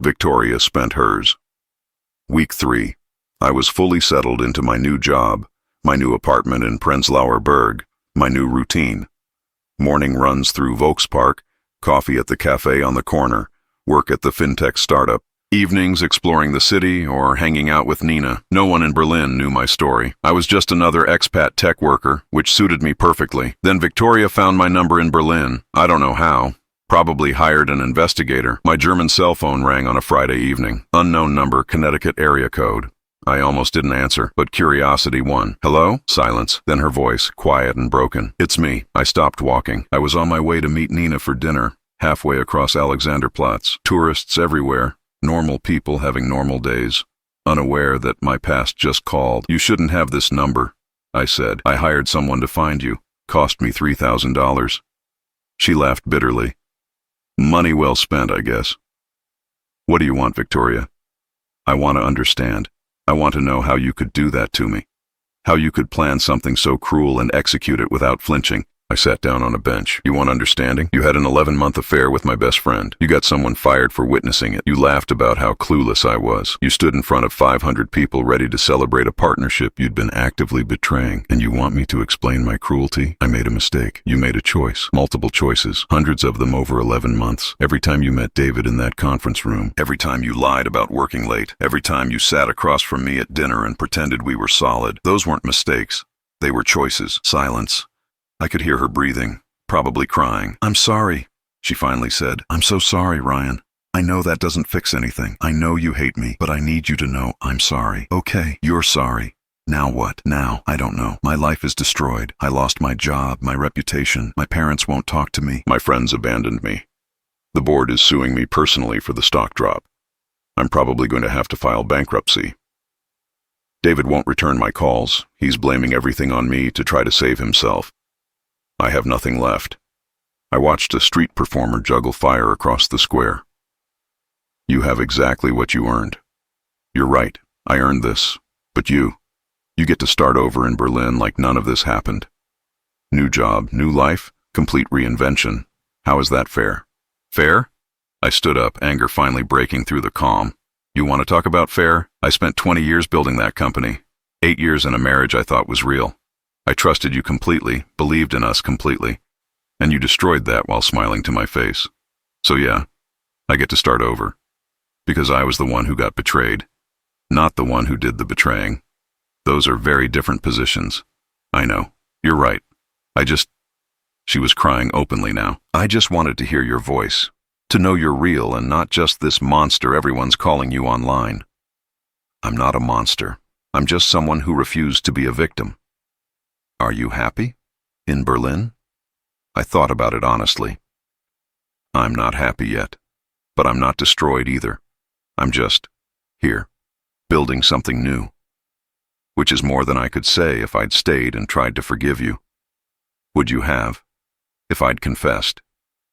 Victoria spent hers. Week 3. I was fully settled into my new job, my new apartment in Prenzlauer Berg, my new routine. Morning runs through Volkspark, coffee at the cafe on the corner, work at the fintech startup. Evenings exploring the city or hanging out with Nina. No one in Berlin knew my story. I was just another expat tech worker, which suited me perfectly. Then Victoria found my number in Berlin. I don't know how. Probably hired an investigator. My German cell phone rang on a Friday evening. Unknown number, Connecticut area code. I almost didn't answer, but curiosity won. Hello? Silence. Then her voice, quiet and broken. It's me. I stopped walking. I was on my way to meet Nina for dinner, halfway across Alexanderplatz. Tourists everywhere. Normal people having normal days, unaware that my past just called. You shouldn't have this number, I said. I hired someone to find you. Cost me $3,000. She laughed bitterly. Money well spent, I guess. What do you want, Victoria? I want to understand. I want to know how you could do that to me. How you could plan something so cruel and execute it without flinching. I sat down on a bench. You want understanding? You had an 11-month affair with my best friend. You got someone fired for witnessing it. You laughed about how clueless I was. You stood in front of 500 people ready to celebrate a partnership you'd been actively betraying. And you want me to explain my cruelty? I made a mistake. You made a choice. Multiple choices. Hundreds of them over 11 months. Every time you met David in that conference room. Every time you lied about working late. Every time you sat across from me at dinner and pretended we were solid. Those weren't mistakes. They were choices. Silence. I could hear her breathing, probably crying. I'm sorry, she finally said. I'm so sorry, Ryan. I know that doesn't fix anything. I know you hate me, but I need you to know I'm sorry. Okay, you're sorry. Now what? Now, I don't know. My life is destroyed. I lost my job, my reputation. My parents won't talk to me. My friends abandoned me. The board is suing me personally for the stock drop. I'm probably going to have to file bankruptcy. David won't return my calls. He's blaming everything on me to try to save himself. I have nothing left. I watched a street performer juggle fire across the square. You have exactly what you earned. You're right, I earned this. But you get to start over in Berlin like none of this happened. New job, new life, complete reinvention. How is that fair? Fair? I stood up, anger finally breaking through the calm. You want to talk about fair? I spent 20 years building that company. 8 years in a marriage I thought was real. I trusted you completely, believed in us completely. And you destroyed that while smiling to my face. So yeah, I get to start over. Because I was the one who got betrayed, not the one who did the betraying. Those are very different positions. I know. You're right. She was crying openly now. I just wanted to hear your voice. To know you're real and not just this monster everyone's calling you online. I'm not a monster. I'm just someone who refused to be a victim. Are you happy? In Berlin? I thought about it honestly. I'm not happy yet, but I'm not destroyed either. I'm just here, building something new. Which is more than I could say if I'd stayed and tried to forgive you. Would you have? If I'd confessed?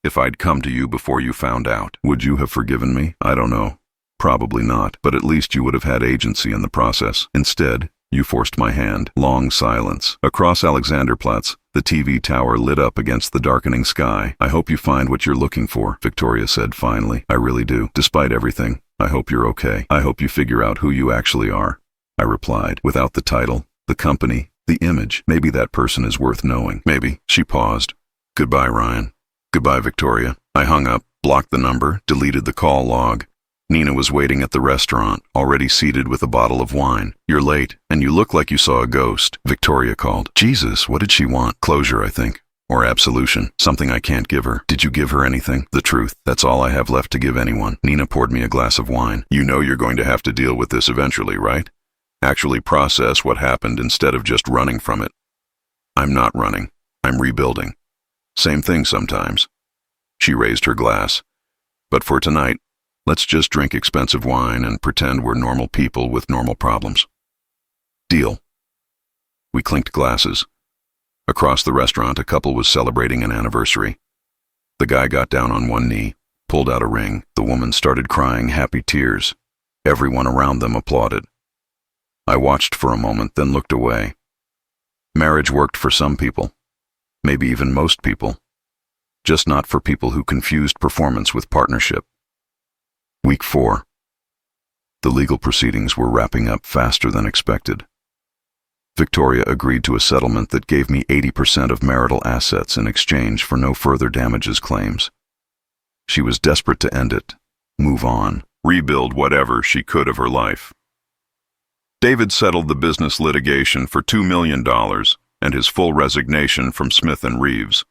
If I'd come to you before you found out, would you have forgiven me? I don't know. Probably not, but at least you would have had agency in the process. Instead, you forced my hand. Long silence. Across Alexanderplatz, the TV tower lit up against the darkening sky. I hope you find what you're looking for, Victoria said finally. I really do. Despite everything, I hope you're okay. I hope you figure out who you actually are. I replied, without the title, the company, the image. Maybe that person is worth knowing. Maybe. She paused. Goodbye, Ryan. Goodbye, Victoria. I hung up, blocked the number, deleted the call log. Nina was waiting at the restaurant, already seated with a bottle of wine. You're late, and you look like you saw a ghost, Victoria called. Jesus, what did she want? Closure, I think. Or absolution. Something I can't give her. Did you give her anything? The truth. That's all I have left to give anyone. Nina poured me a glass of wine. You know you're going to have to deal with this eventually, right? Actually process what happened instead of just running from it. I'm not running. I'm rebuilding. Same thing sometimes. She raised her glass. But for tonight, let's just drink expensive wine and pretend we're normal people with normal problems. Deal. We clinked glasses. Across the restaurant, a couple was celebrating an anniversary. The guy got down on one knee, pulled out a ring. The woman started crying happy tears. Everyone around them applauded. I watched for a moment, then looked away. Marriage worked for some people. Maybe even most people. Just not for people who confused performance with partnership. Week 4. The legal proceedings were wrapping up faster than expected. Victoria agreed to a settlement that gave me 80% of marital assets in exchange for no further damages claims. She was desperate to end it, move on, rebuild whatever she could of her life. David settled the business litigation for $2 million and his full resignation from Smith & Reeves.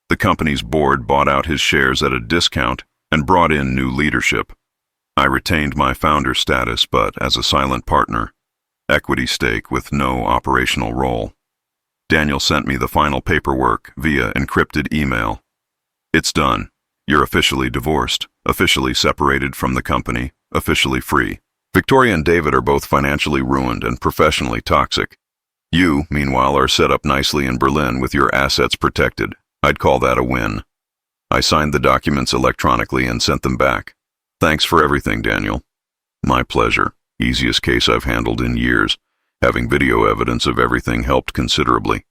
The company's board bought out his shares at a discount and brought in new leadership. I retained my founder status, but as a silent partner, equity stake with no operational role. Daniel sent me the final paperwork via encrypted email. It's done. You're officially divorced, officially separated from the company, officially free. Victoria and David are both financially ruined and professionally toxic. You, meanwhile, are set up nicely in Berlin with your assets protected. I'd call that a win. I signed the documents electronically and sent them back. Thanks for everything, Daniel. My pleasure. Easiest case I've handled in years. Having video evidence of everything helped considerably.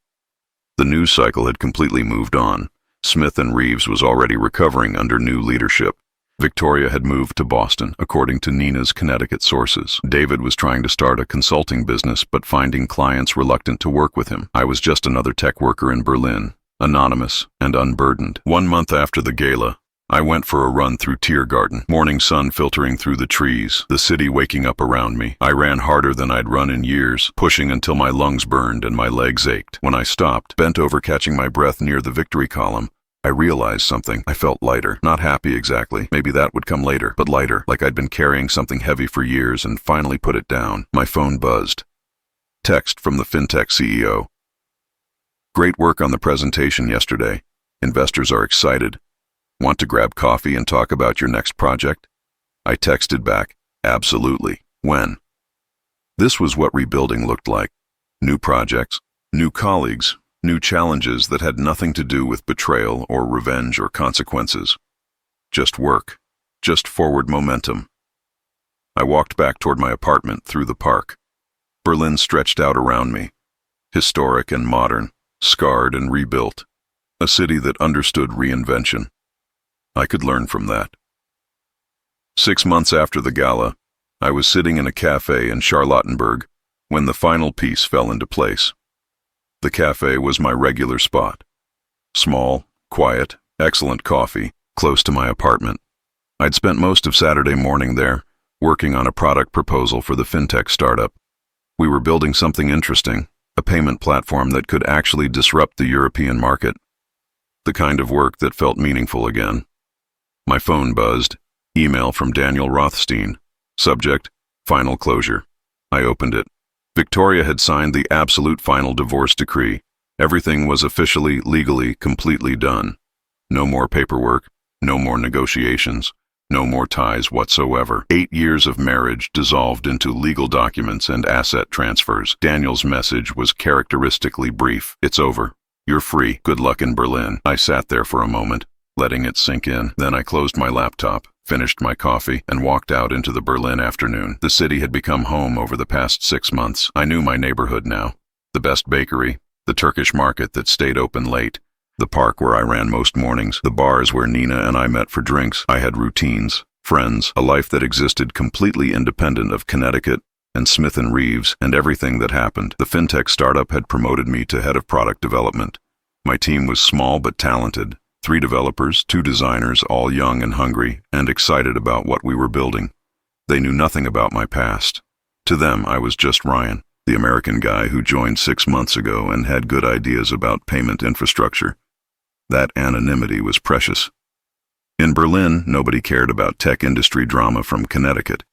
The news cycle had completely moved on. Smith & Reeves was already recovering under new leadership. Victoria had moved to Boston, according to Nina's Connecticut sources. David was trying to start a consulting business, but finding clients reluctant to work with him. I was just another tech worker in Berlin, anonymous and unburdened. 1 month after the gala, I went for a run through Tiergarten, morning sun filtering through the trees, the city waking up around me. I ran harder than I'd run in years, pushing until my lungs burned and my legs ached. When I stopped, bent over catching my breath near the victory column, I realized something. I felt lighter. Not happy exactly. Maybe that would come later, but lighter, like I'd been carrying something heavy for years and finally put it down. My phone buzzed. Text from the fintech CEO. Great work on the presentation yesterday. Investors are excited. Want to grab coffee and talk about your next project? I texted back, absolutely. When? This was what rebuilding looked like. New projects, new colleagues, new challenges that had nothing to do with betrayal or revenge or consequences. Just work, just forward momentum. I walked back toward my apartment through the park. Berlin stretched out around me, historic and modern, scarred and rebuilt, a city that understood reinvention. I could learn from that. 6 months after the gala, I was sitting in a cafe in Charlottenburg when the final piece fell into place. The cafe was my regular spot. Small, quiet, excellent coffee, close to my apartment. I'd spent most of Saturday morning there, working on a product proposal for the fintech startup. We were building something interesting, a payment platform that could actually disrupt the European market. The kind of work that felt meaningful again. My phone buzzed. Email from Daniel Rothstein. Subject, final closure. I opened it. Victoria had signed the absolute final divorce decree. Everything was officially, legally, completely done. No more paperwork, no more negotiations, no more ties whatsoever. 8 years of marriage dissolved into legal documents and asset transfers. Daniel's message was characteristically brief. It's over. You're free. Good luck in Berlin. I sat there for a moment, letting it sink in. Then I closed my laptop, finished my coffee, and walked out into the Berlin afternoon. The city had become home over the past 6 months. I knew my neighborhood now. The best bakery, the Turkish market that stayed open late, the park where I ran most mornings, the bars where Nina and I met for drinks. I had routines, friends, a life that existed completely independent of Connecticut and Smith & Reeves and everything that happened. The fintech startup had promoted me to head of product development. My team was small but talented. 3 developers, 2 designers, all young and hungry, and excited about what we were building. They knew nothing about my past. To them, I was just Ryan, the American guy who joined 6 months ago and had good ideas about payment infrastructure. That anonymity was precious. In Berlin, nobody cared about tech industry drama from Connecticut.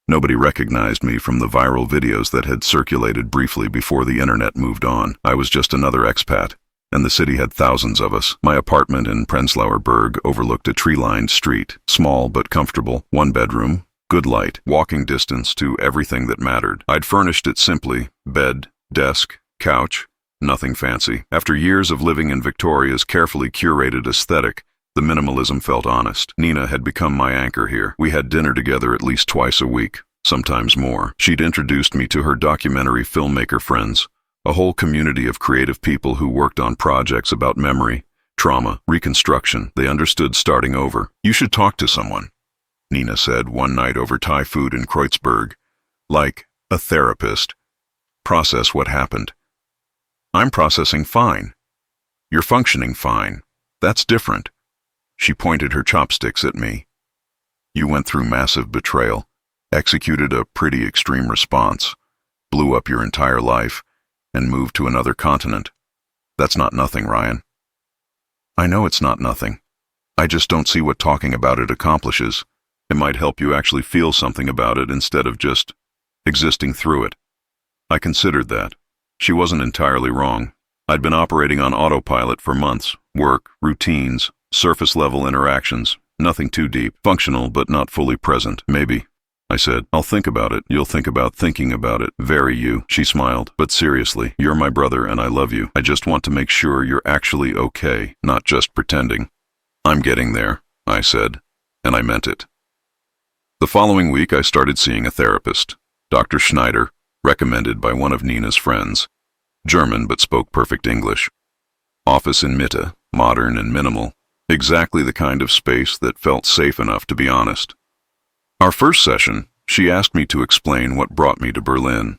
Nobody recognized me from the viral videos that had circulated briefly before the internet moved on. I was just another expat. And the city had thousands of us. My apartment in Prenzlauer Berg overlooked a tree-lined street, small but comfortable, 1 bedroom, good light, walking distance to everything that mattered. I'd furnished it simply, bed, desk, couch, nothing fancy. After years of living in Victoria's carefully curated aesthetic, the minimalism felt honest. Nina had become my anchor here. We had dinner together at least twice a week, sometimes more. She'd introduced me to her documentary filmmaker friends, a whole community of creative people who worked on projects about memory, trauma, reconstruction. They understood starting over. You should talk to someone, Nina said one night over Thai food in Kreuzberg. Like a therapist. Process what happened. I'm processing fine. You're functioning fine. That's different. She pointed her chopsticks at me. You went through massive betrayal, executed a pretty extreme response, blew up your entire life, and moved to another continent. That's not nothing, Ryan. I know it's not nothing. I just don't see what talking about it accomplishes. It might help you actually feel something about it instead of just existing through it. I considered that. She wasn't entirely wrong. I'd been operating on autopilot for months. Work, routines, surface-level interactions. Nothing too deep. Functional, but not fully present. Maybe. I said, I'll think about it. You'll think about thinking about it. Very you. She smiled. But seriously, you're my brother and I love you. I just want to make sure you're actually okay, not just pretending. I'm getting there, I said, and I meant it. The following week, I started seeing a therapist, Dr. Schneider, recommended by one of Nina's friends. German but spoke perfect English. Office in Mitte, modern and minimal. Exactly the kind of space that felt safe enough to be honest. Our first session, she asked me to explain what brought me to Berlin.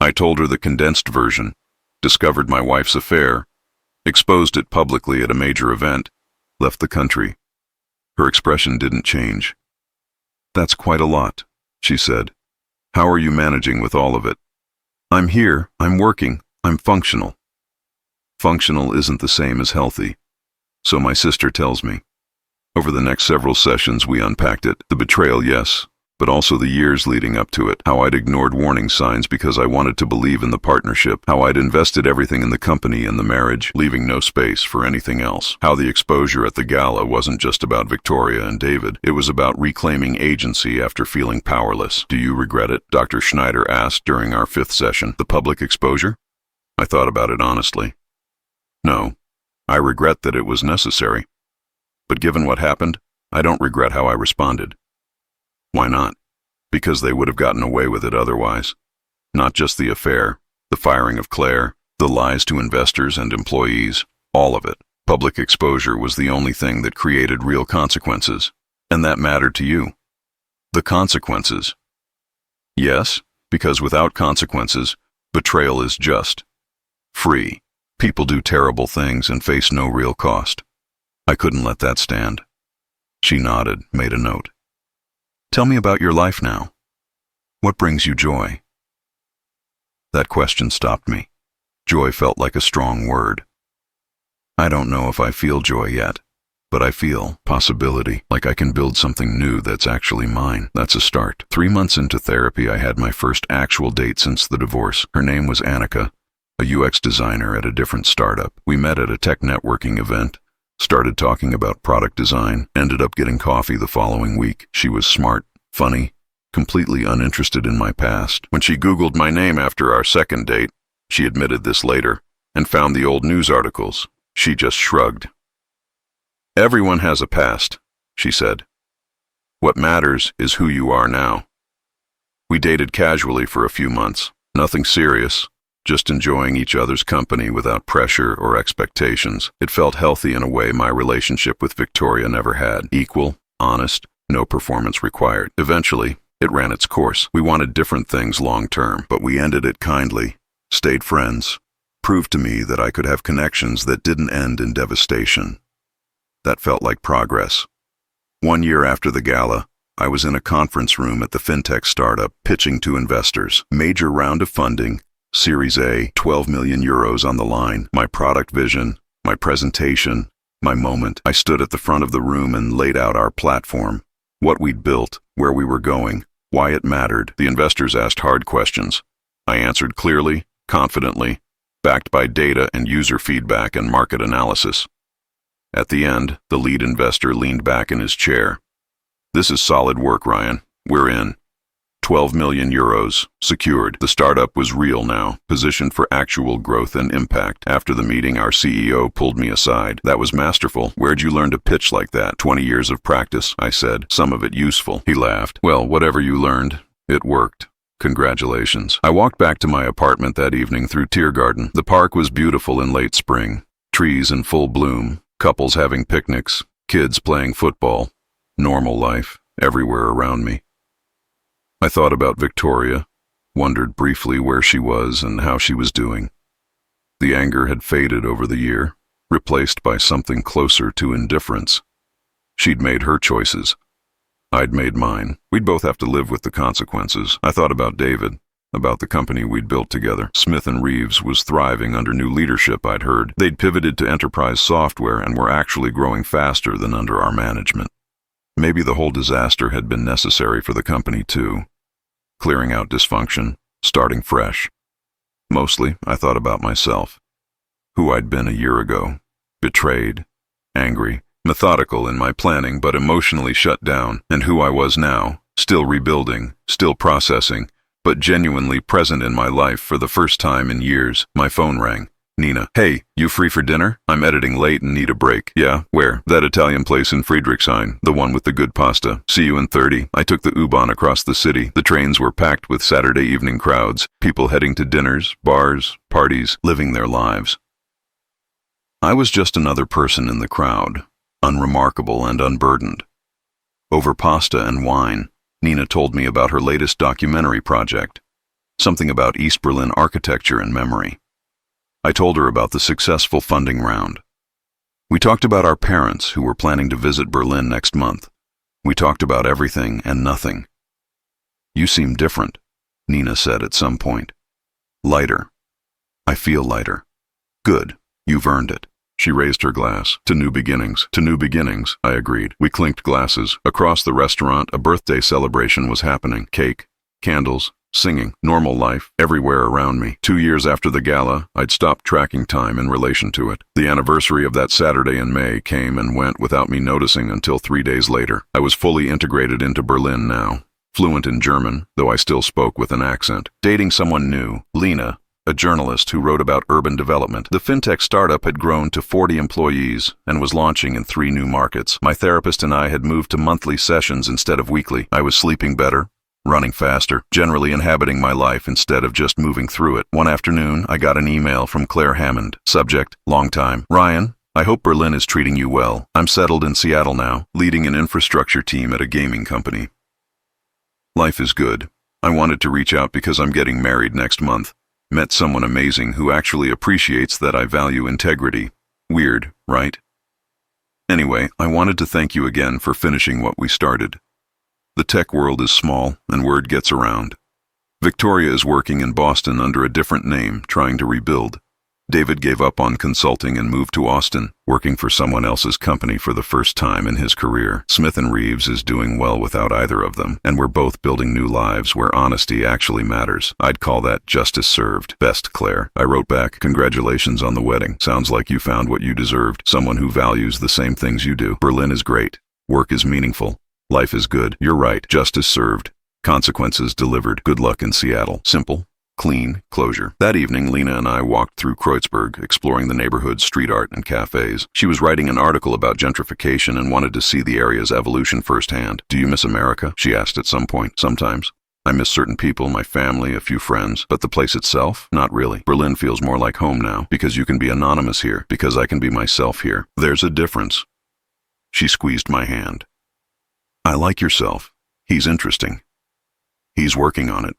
I told her the condensed version, discovered my wife's affair, exposed it publicly at a major event, left the country. Her expression didn't change. That's quite a lot, she said. How are you managing with all of it? I'm here, I'm working, I'm functional. Functional isn't the same as healthy. So my sister tells me. Over the next several sessions, we unpacked it. The betrayal, yes. but also the years leading up to it, how I'd ignored warning signs because I wanted to believe in the partnership, how I'd invested everything in the company and the marriage, leaving no space for anything else, how the exposure at the gala wasn't just about Victoria and David, it was about reclaiming agency after feeling powerless. Do you regret it? Dr. Schneider asked during our 5th session. The public exposure? I thought about it honestly. No, I regret that it was necessary. But given what happened, I don't regret how I responded. Why not? Because they would have gotten away with it otherwise. Not just the affair, the firing of Claire, the lies to investors and employees, all of it. Public exposure was the only thing that created real consequences, and that mattered to you. The consequences. Yes, because without consequences, betrayal is just free. People do terrible things and face no real cost. I couldn't let that stand. She nodded, made a note. Tell me about your life now. What brings you joy? That question stopped me. Joy felt like a strong word. I don't know if I feel joy yet, but I feel possibility, like I can build something new that's actually mine. That's a start. 3 months into therapy, I had my first actual date since the divorce. Her name was Annika, a UX designer at a different startup. We met at a tech networking event. Started talking about product design, ended up getting coffee the following week. She was smart, funny, completely uninterested in my past. When she Googled my name after our second date, she admitted this later, and found the old news articles. She just shrugged. Everyone has a past, she said. What matters is who you are now. We dated casually for a few months, nothing serious. Just enjoying each other's company without pressure or expectations. It felt healthy in a way my relationship with Victoria never had. Equal, honest, no performance required. Eventually, it ran its course. We wanted different things long term, but we ended it kindly, stayed friends, proved to me that I could have connections that didn't end in devastation. That felt like progress. 1 year after the gala, I was in a conference room at the fintech startup pitching to investors. Major round of funding, Series A, 12 million euros on the line, my product vision, my presentation, my moment. I stood at the front of the room and laid out our platform, what we'd built, where we were going, why it mattered. The investors asked hard questions. I answered clearly, confidently, backed by data and user feedback and market analysis. At the end, the lead investor leaned back in his chair. This is solid work, Ryan. We're in. 12 million euros, secured. The startup was real now, positioned for actual growth and impact. After the meeting, our CEO pulled me aside. That was masterful. Where'd you learn to pitch like that? 20 years of practice, I said, some of it useful. He laughed. Well, whatever you learned, it worked. Congratulations. I walked back to my apartment that evening through Tiergarten. The park was beautiful in late spring. Trees in full bloom, couples having picnics, kids playing football. Normal life, everywhere around me. I thought about Victoria, wondered briefly where she was and how she was doing. The anger had faded over the year, replaced by something closer to indifference. She'd made her choices. I'd made mine. We'd both have to live with the consequences. I thought about David, about the company we'd built together. Smith & Reeves was thriving under new leadership, I'd heard. They'd pivoted to enterprise software and were actually growing faster than under our management. Maybe the whole disaster had been necessary for the company too. Clearing out dysfunction, starting fresh. Mostly, I thought about myself. Who I'd been a year ago. Betrayed, angry, methodical in my planning but emotionally shut down. And who I was now, still rebuilding, still processing, but genuinely present in my life for the first time in years. My phone rang. Nina. Hey, you free for dinner? I'm editing late and need a break. Yeah, where? That Italian place in Friedrichshain, the one with the good pasta. See you in 30. I took the U-Bahn across the city. The trains were packed with Saturday evening crowds, people heading to dinners, bars, parties, living their lives. I was just another person in the crowd, unremarkable and unburdened. Over pasta and wine, Nina told me about her latest documentary project, something about East Berlin architecture and memory. I told her about the successful funding round. We talked about our parents who were planning to visit Berlin next month. We talked about everything and nothing. You seem different, Nina said at some point. Lighter. I feel lighter. Good, you've earned it. She raised her glass. To new beginnings. To new beginnings, I agreed. We clinked glasses. Across the restaurant, a birthday celebration was happening. Cake, candles, singing, normal life, everywhere around me. 2 years after the gala, I'd stopped tracking time in relation to it. The anniversary of that Saturday in May came and went without me noticing until 3 days later. I was fully integrated into Berlin now. Fluent in German, though I still spoke with an accent. Dating someone new, Lena, a journalist who wrote about urban development. The fintech startup had grown to 40 employees and was launching in 3 new markets. My therapist and I had moved to monthly sessions instead of weekly. I was sleeping better, running faster, generally inhabiting my life instead of just moving through it. One afternoon, I got an email from Claire Hammond. Subject, long time. Ryan, I hope Berlin is treating you well. I'm settled in Seattle now, leading an infrastructure team at a gaming company. Life is good. I wanted to reach out because I'm getting married next month. Met someone amazing who actually appreciates that I value integrity. Weird, right? Anyway, I wanted to thank you again for finishing what we started. The tech world is small, and word gets around. Victoria is working in Boston under a different name, trying to rebuild. David gave up on consulting and moved to Austin, working for someone else's company for the first time in his career. Smith and Reeves is doing well without either of them, and we're both building new lives where honesty actually matters. I'd call that justice served. Best, Claire. I wrote back, congratulations on the wedding. Sounds like you found what you deserved. Someone who values the same things you do. Berlin is great. Work is meaningful. Life is good. You're right. Justice served. Consequences delivered. Good luck in Seattle. Simple. Clean. Closure. That evening, Lena and I walked through Kreuzberg, exploring the neighborhood's street art and cafes. She was writing an article about gentrification and wanted to see the area's evolution firsthand. Do you miss America? She asked at some point. Sometimes. I miss certain people, my family, a few friends, but the place itself? Not really. Berlin feels more like home now, because you can be anonymous here, because I can be myself here. There's a difference. She squeezed my hand. I like yourself. He's interesting. He's working on it.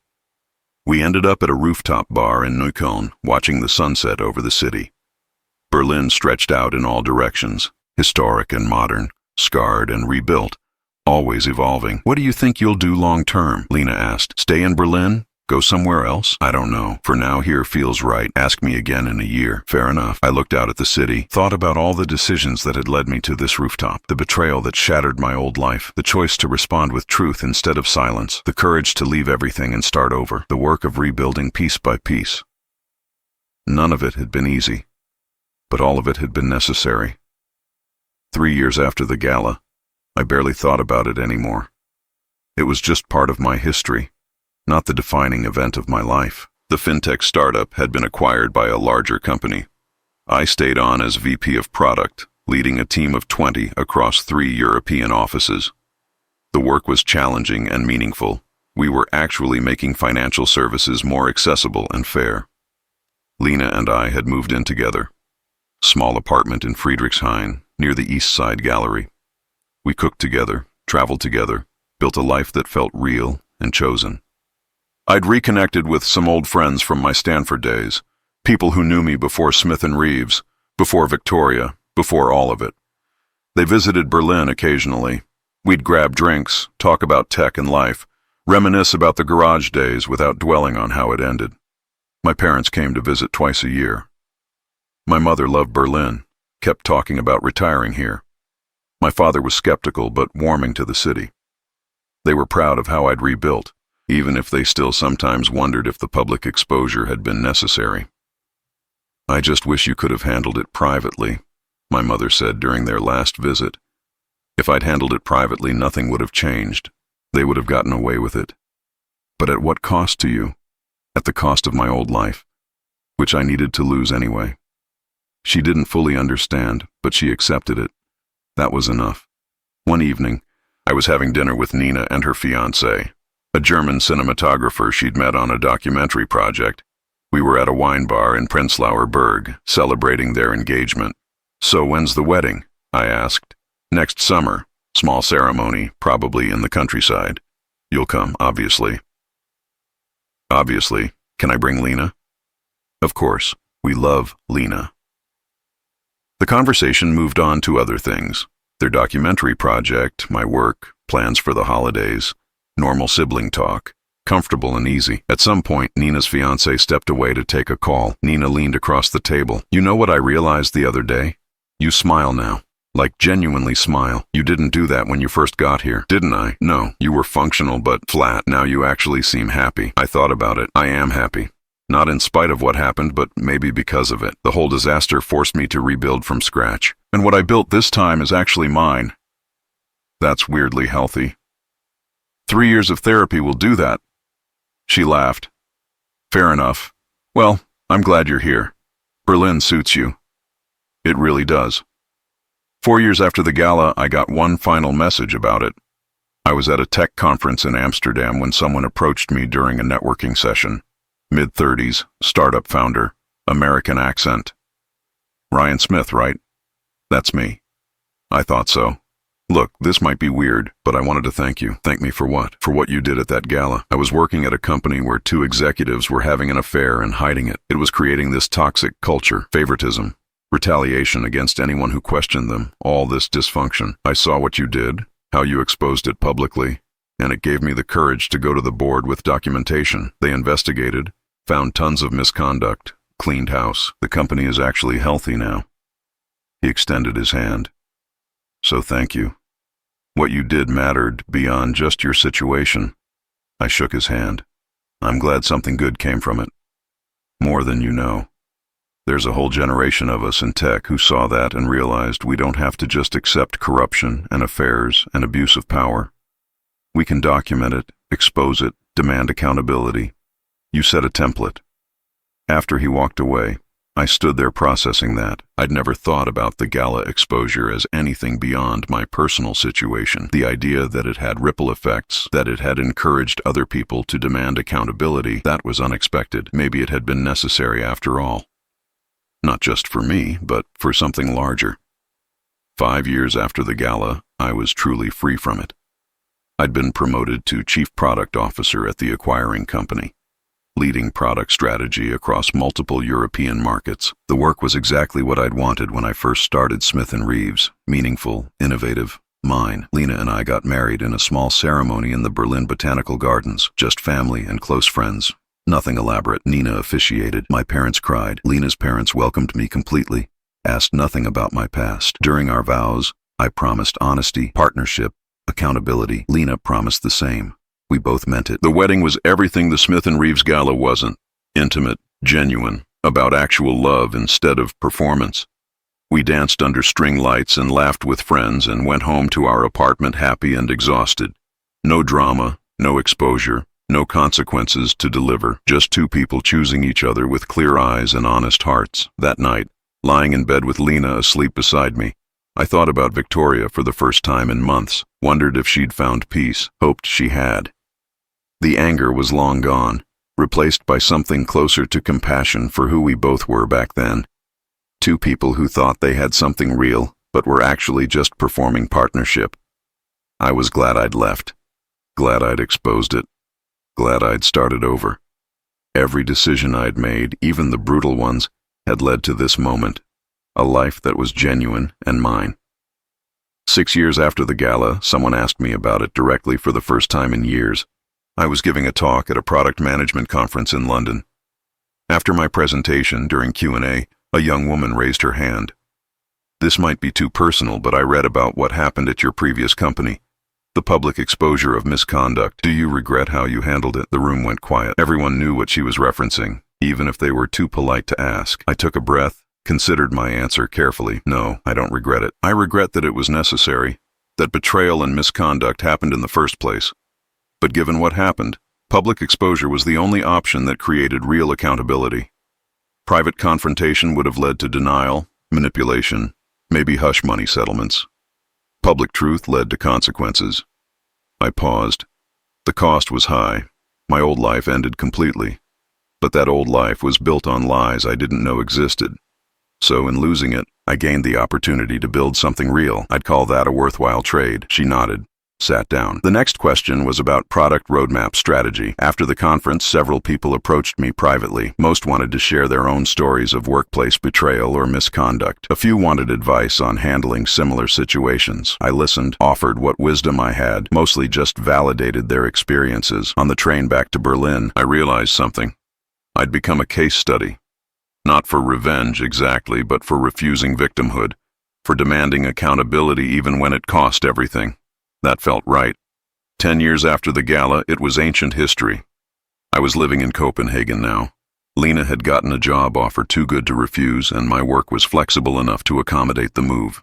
We ended up at a rooftop bar in Neukölln, watching the sunset over the city. Berlin stretched out in all directions, historic and modern, scarred and rebuilt, always evolving. What do you think you'll do long term? Lena asked. Stay in Berlin? Go somewhere else? I don't know. For now, here feels right. Ask me again in a year. Fair enough. I looked out at the city, thought about all the decisions that had led me to this rooftop, the betrayal that shattered my old life, the choice to respond with truth instead of silence, the courage to leave everything and start over, the work of rebuilding piece by piece. None of it had been easy, but all of it had been necessary. 3 years after the gala, I barely thought about it anymore. It was just part of my history, not the defining event of my life. The fintech startup had been acquired by a larger company. I stayed on as VP of Product, leading a team of 20 across 3 European offices. The work was challenging and meaningful. We were actually making financial services more accessible and fair. Lena and I had moved in together. Small apartment in Friedrichshain, near the East Side Gallery. We cooked together, traveled together, built a life that felt real and chosen. I'd reconnected with some old friends from my Stanford days, people who knew me before Smith and Reeves, before Victoria, before all of it. They visited Berlin occasionally. We'd grab drinks, talk about tech and life, reminisce about the garage days without dwelling on how it ended. My parents came to visit twice a year. My mother loved Berlin, kept talking about retiring here. My father was skeptical but warming to the city. They were proud of how I'd rebuilt, even if they still sometimes wondered if the public exposure had been necessary. I just wish you could have handled it privately, my mother said during their last visit. If I'd handled it privately, nothing would have changed. They would have gotten away with it. But at what cost to you? At the cost of my old life, which I needed to lose anyway. She didn't fully understand, but she accepted it. That was enough. One evening, I was having dinner with Nina and her fiancé, a German cinematographer she'd met on a documentary project. We were at a wine bar in Prenzlauer Berg, celebrating their engagement. So when's the wedding? I asked. Next summer. Small ceremony, probably in the countryside. You'll come, obviously. Obviously. Can I bring Lena? Of course. We love Lena. The conversation moved on to other things. Their documentary project, my work, plans for the holidays, normal sibling talk, comfortable and easy. At some point, Nina's fiancé stepped away to take a call. Nina leaned across the table. You know what I realized the other day? You smile now. Like genuinely smile. You didn't do that when you first got here, didn't I? No, you were functional but flat. Now you actually seem happy. I thought about it. I am happy. Not in spite of what happened, but maybe because of it. The whole disaster forced me to rebuild from scratch. And what I built this time is actually mine. That's weirdly healthy. 3 years of therapy will do that. She laughed. Fair enough. Well, I'm glad you're here. Berlin suits you. It really does. 4 years after the gala, I got one final message about it. I was at a tech conference in Amsterdam when someone approached me during a networking session. Mid-30s, startup founder, American accent. Ryan Smith, right? That's me. I thought so. Look, this might be weird, but I wanted to thank you. Thank me for what? For what you did at that gala. I was working at a company where 2 executives were having an affair and hiding it. It was creating this toxic culture, favoritism, retaliation against anyone who questioned them, all this dysfunction. I saw what you did, how you exposed it publicly, and it gave me the courage to go to the board with documentation. They investigated, found tons of misconduct, cleaned house. The company is actually healthy now. He extended his hand. So thank you. What you did mattered beyond just your situation. I shook his hand. I'm glad something good came from it. More than you know. There's a whole generation of us in tech who saw that and realized we don't have to just accept corruption and affairs and abuse of power. We can document it, expose it, demand accountability. You set a template. After he walked away, I stood there processing that. I'd never thought about the gala exposure as anything beyond my personal situation. The idea that it had ripple effects, that it had encouraged other people to demand accountability, that was unexpected. Maybe it had been necessary after all. Not just for me, but for something larger. 5 years after the gala, I was truly free from it. I'd been promoted to Chief Product Officer at the acquiring company, leading product strategy across multiple European markets. The work was exactly what I'd wanted when I first started Smith & Reeves, meaningful, innovative, mine. Lena and I got married in a small ceremony in the Berlin Botanical Gardens, just family and close friends. Nothing elaborate. Nina officiated. My parents cried. Lena's parents welcomed me completely, asked nothing about my past. During our vows, I promised honesty, partnership, accountability. Lena promised the same. We both meant it. The wedding was everything the Smith & Reeves gala wasn't. Intimate, genuine, about actual love instead of performance. We danced under string lights and laughed with friends and went home to our apartment happy and exhausted. No drama, no exposure. No consequences to deliver, just 2 people choosing each other with clear eyes and honest hearts. That night, lying in bed with Lena asleep beside me, I thought about Victoria for the first time in months, wondered if she'd found peace, hoped she had. The anger was long gone, replaced by something closer to compassion for who we both were back then. 2 people who thought they had something real, but were actually just performing partnership. I was glad I'd left, glad I'd exposed it. Glad I'd started over. Every decision I'd made, even the brutal ones, had led to this moment, a life that was genuine and mine. 6 years after the gala, someone asked me about it directly for the first time in years. I was giving a talk at a product management conference in London. After my presentation, during Q&A, a young woman raised her hand. This might be too personal, but I read about what happened at your previous company. The public exposure of misconduct. Do you regret how you handled it? The room went quiet. Everyone knew what she was referencing, even if they were too polite to ask. I took a breath, considered my answer carefully. No, I don't regret it. I regret that it was necessary, that betrayal and misconduct happened in the first place. But given what happened, public exposure was the only option that created real accountability. Private confrontation would have led to denial, manipulation, maybe hush money settlements. Public truth led to consequences. I paused. The cost was high. My old life ended completely. But that old life was built on lies I didn't know existed. So in losing it, I gained the opportunity to build something real. I'd call that a worthwhile trade. She nodded, sat down. The next question was about product roadmap strategy. After the conference, several people approached me privately. Most wanted to share their own stories of workplace betrayal or misconduct. A few wanted advice on handling similar situations. I listened, offered what wisdom I had, mostly just validated their experiences. On the train back to Berlin, I realized something. I'd become a case study. Not for revenge exactly, but for refusing victimhood. for demanding accountability even when it cost everything. That felt right. 10 years after the gala, it was ancient history. I was living in Copenhagen now. Lena had gotten a job offer too good to refuse, and my work was flexible enough to accommodate the move.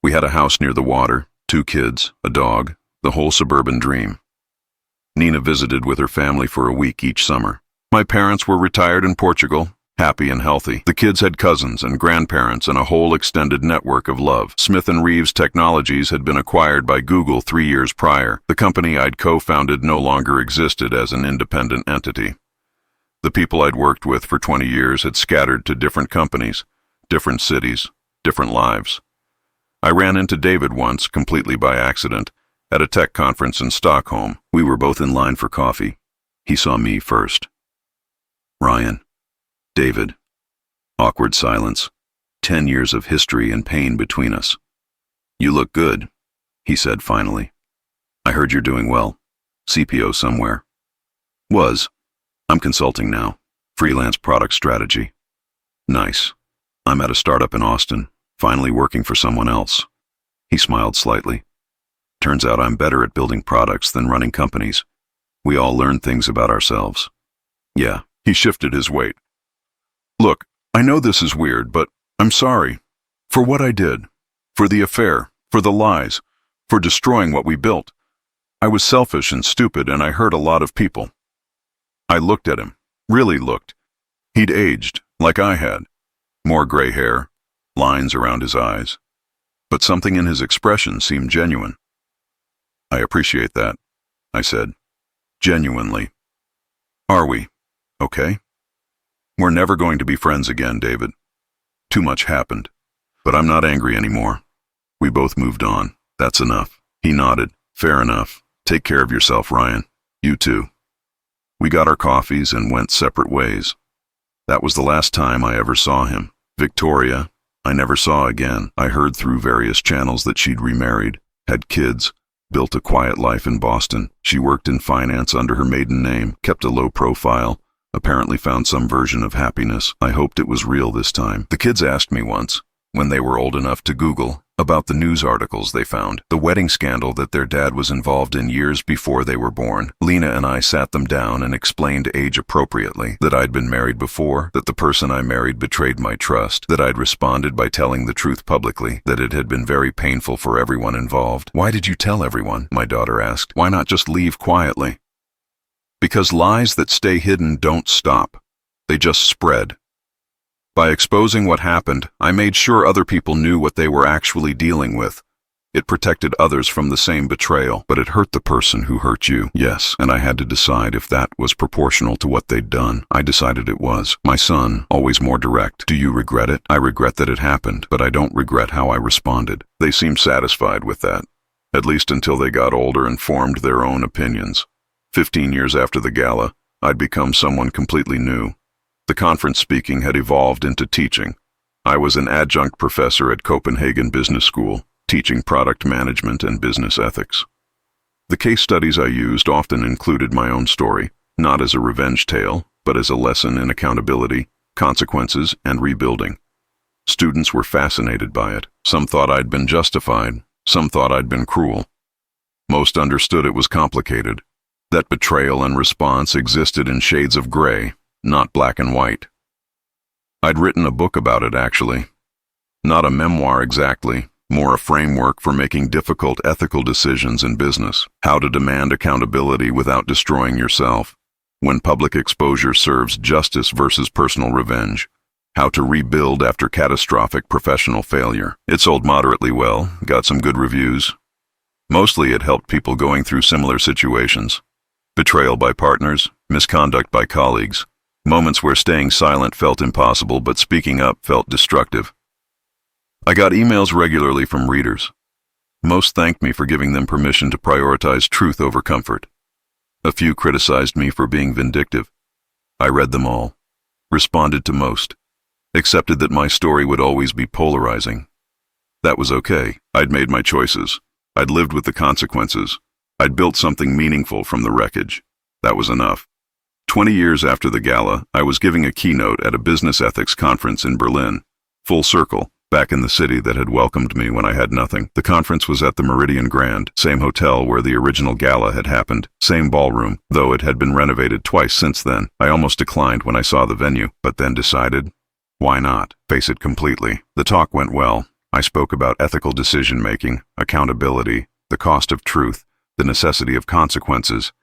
We had a house near the water, 2 kids, a dog, the whole suburban dream. Nina visited with her family for a week each summer. My parents were retired in Portugal, happy and healthy. The kids had cousins and grandparents and a whole extended network of love. Smith & Reeves Technologies had been acquired by Google 3 years prior. The company I'd co-founded no longer existed as an independent entity. The people I'd worked with for 20 years had scattered to different companies, different cities, different lives. I ran into David once, completely by accident, at a tech conference in Stockholm. We were both in line for coffee. He saw me first. Ryan. David. Awkward silence. 10 years of history and pain between us. You look good, he said finally. I heard you're doing well. CPO somewhere. Was. I'm consulting now. Freelance product strategy. Nice. I'm at a startup in Austin, finally working for someone else. He smiled slightly. Turns out I'm better at building products than running companies. We all learn things about ourselves. Yeah. He shifted his weight. Look, I know this is weird, but I'm sorry. For what I did. For the affair. For the lies. For destroying what we built. I was selfish and stupid, and I hurt a lot of people. I looked at him. Really looked. He'd aged, like I had. More gray hair. Lines around his eyes. But something in his expression seemed genuine. I appreciate that, I said. Genuinely. Are we? Okay? We're never going to be friends again, David. Too much happened. But I'm not angry anymore. We both moved on. That's enough. He nodded. Fair enough. Take care of yourself, Ryan. You too. We got our coffees and went separate ways. That was the last time I ever saw him. Victoria, I never saw again. I heard through various channels that she'd remarried, had kids, built a quiet life in Boston. She worked in finance under her maiden name, kept a low profile, apparently found some version of happiness. I hoped it was real this time. The kids asked me once, when they were old enough to Google, about the news articles they found, the wedding scandal that their dad was involved in years before they were born. Lena and I sat them down and explained age appropriately, that I'd been married before, that the person I married betrayed my trust, that I'd responded by telling the truth publicly, that it had been very painful for everyone involved. Why did you tell everyone? My daughter asked. Why not just leave quietly? Because lies that stay hidden don't stop. They just spread. By exposing what happened, I made sure other people knew what they were actually dealing with. It protected others from the same betrayal, but it hurt the person who hurt you. Yes, and I had to decide if that was proportional to what they'd done. I decided it was. My son, always more direct. Do you regret it? I regret that it happened, but I don't regret how I responded. They seemed satisfied with that, at least until they got older and formed their own opinions. 15 years after the gala, I'd become someone completely new. The conference speaking had evolved into teaching. I was an adjunct professor at Copenhagen Business School, teaching product management and business ethics. The case studies I used often included my own story, not as a revenge tale, but as a lesson in accountability, consequences, and rebuilding. Students were fascinated by it. Some thought I'd been justified, some thought I'd been cruel. Most understood it was complicated, that betrayal and response existed in shades of gray, not black and white. I'd written a book about it, actually. Not a memoir exactly, more a framework for making difficult ethical decisions in business. How to demand accountability without destroying yourself. When public exposure serves justice versus personal revenge. How to rebuild after catastrophic professional failure. It sold moderately well, got some good reviews. Mostly it helped people going through similar situations. Betrayal by partners, misconduct by colleagues, moments where staying silent felt impossible but speaking up felt destructive. I got emails regularly from readers. Most thanked me for giving them permission to prioritize truth over comfort. A few criticized me for being vindictive. I read them all, responded to most, accepted that my story would always be polarizing. That was okay. I'd made my choices. I'd lived with the consequences. I'd built something meaningful from the wreckage. That was enough. 20 years after the gala, I was giving a keynote at a business ethics conference in Berlin. Full circle. back in the city that had welcomed me when I had nothing. The conference was at the Meridian Grand, same hotel where the original gala had happened, same ballroom, though it had been renovated twice since then. I almost declined when I saw the venue, but then decided, why not? Face it completely. The talk went well. I spoke about ethical decision-making, accountability, the cost of truth, the necessity of consequences.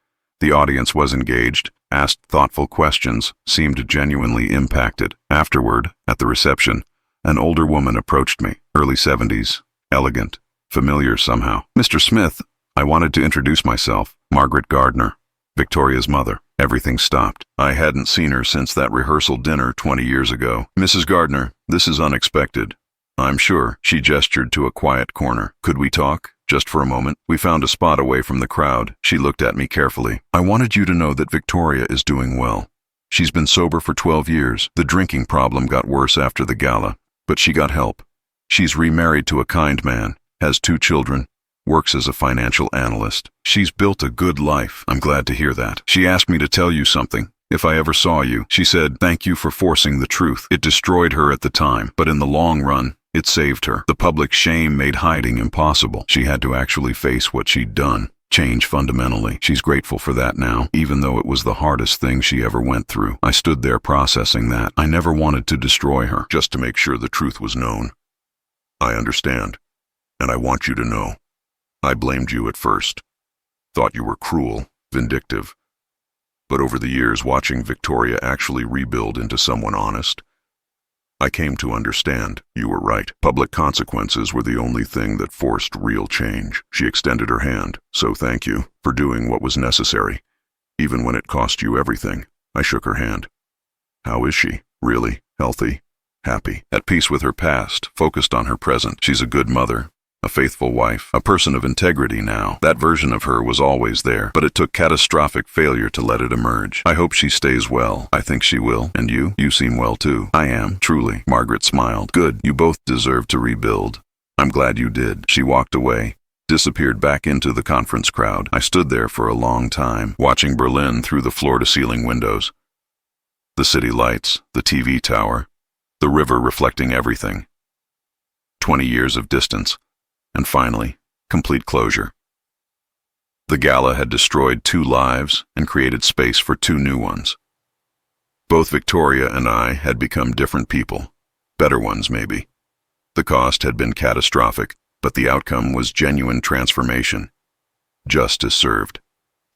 The audience was engaged, asked thoughtful questions, seemed genuinely impacted. Afterward, at the reception, an older woman approached me, early 70s, elegant, familiar somehow. Mr. Smith, I wanted to introduce myself, Margaret Gardner, Victoria's mother. Everything stopped. I hadn't seen her since that rehearsal dinner 20 years ago. Mrs. Gardner, this is unexpected. I'm sure. She gestured to a quiet corner. Could we talk? Just for a moment. We found a spot away from the crowd. She looked at me carefully. I wanted you to know that Victoria is doing well. She's been sober for 12 years. The drinking problem got worse after the gala, but she got help. She's remarried to a kind man, has 2 children, works as a financial analyst. She's built a good life. I'm glad to hear that. She asked me to tell you something. If I ever saw you, she said, thank you for forcing the truth. It destroyed her at the time, but in the long run, it saved her. The public shame made hiding impossible. She had to actually face what she'd done. Change fundamentally. She's grateful for that now, even though it was the hardest thing she ever went through. I stood there processing that. I never wanted to destroy her, just to make sure the truth was known. I understand, and I want you to know. I blamed you at first. Thought you were cruel, vindictive. But over the years, watching Victoria actually rebuild into someone honest, I came to understand you were right. Public consequences were the only thing that forced real change. She extended her hand, so thank you for doing what was necessary, even when it cost you everything. I shook her hand. How is she? Really? Healthy? Happy? At peace with her past, focused on her present. She's a good mother, a faithful wife, a person of integrity now. That version of her was always there, but it took catastrophic failure to let it emerge. I hope she stays well. I think she will. And you? You seem well too. I am, truly. Margaret smiled. Good. You both deserve to rebuild. I'm glad you did. She walked away, disappeared back into the conference crowd. I stood there for a long time, watching Berlin through the floor-to-ceiling windows. The city lights, the TV tower, the river reflecting everything. 20 years of distance. And finally, complete closure. The gala had destroyed 2 lives and created space for 2 new ones. Both Victoria and I had become different people, better ones maybe. The cost had been catastrophic, but the outcome was genuine transformation. Justice served,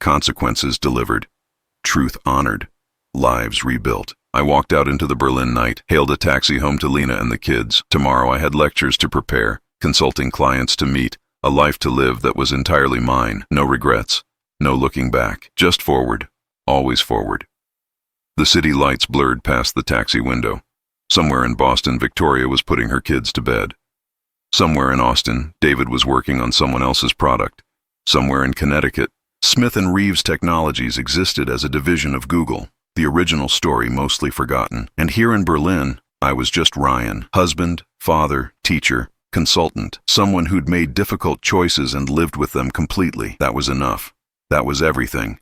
consequences delivered, truth honored, lives rebuilt. I walked out into the Berlin night, hailed a taxi home to Lena and the kids. Tomorrow I had lectures to prepare, consulting clients to meet, a life to live that was entirely mine. No regrets, no looking back, just forward, always forward. The city lights blurred past the taxi window. Somewhere in Boston, Victoria was putting her kids to bed. Somewhere in Austin, David was working on someone else's product. Somewhere in Connecticut, Smith & Reeves Technologies existed as a division of Google, the original story mostly forgotten. And here in Berlin, I was just Ryan, husband, father, teacher, consultant, someone who'd made difficult choices and lived with them completely. That was enough. That was everything.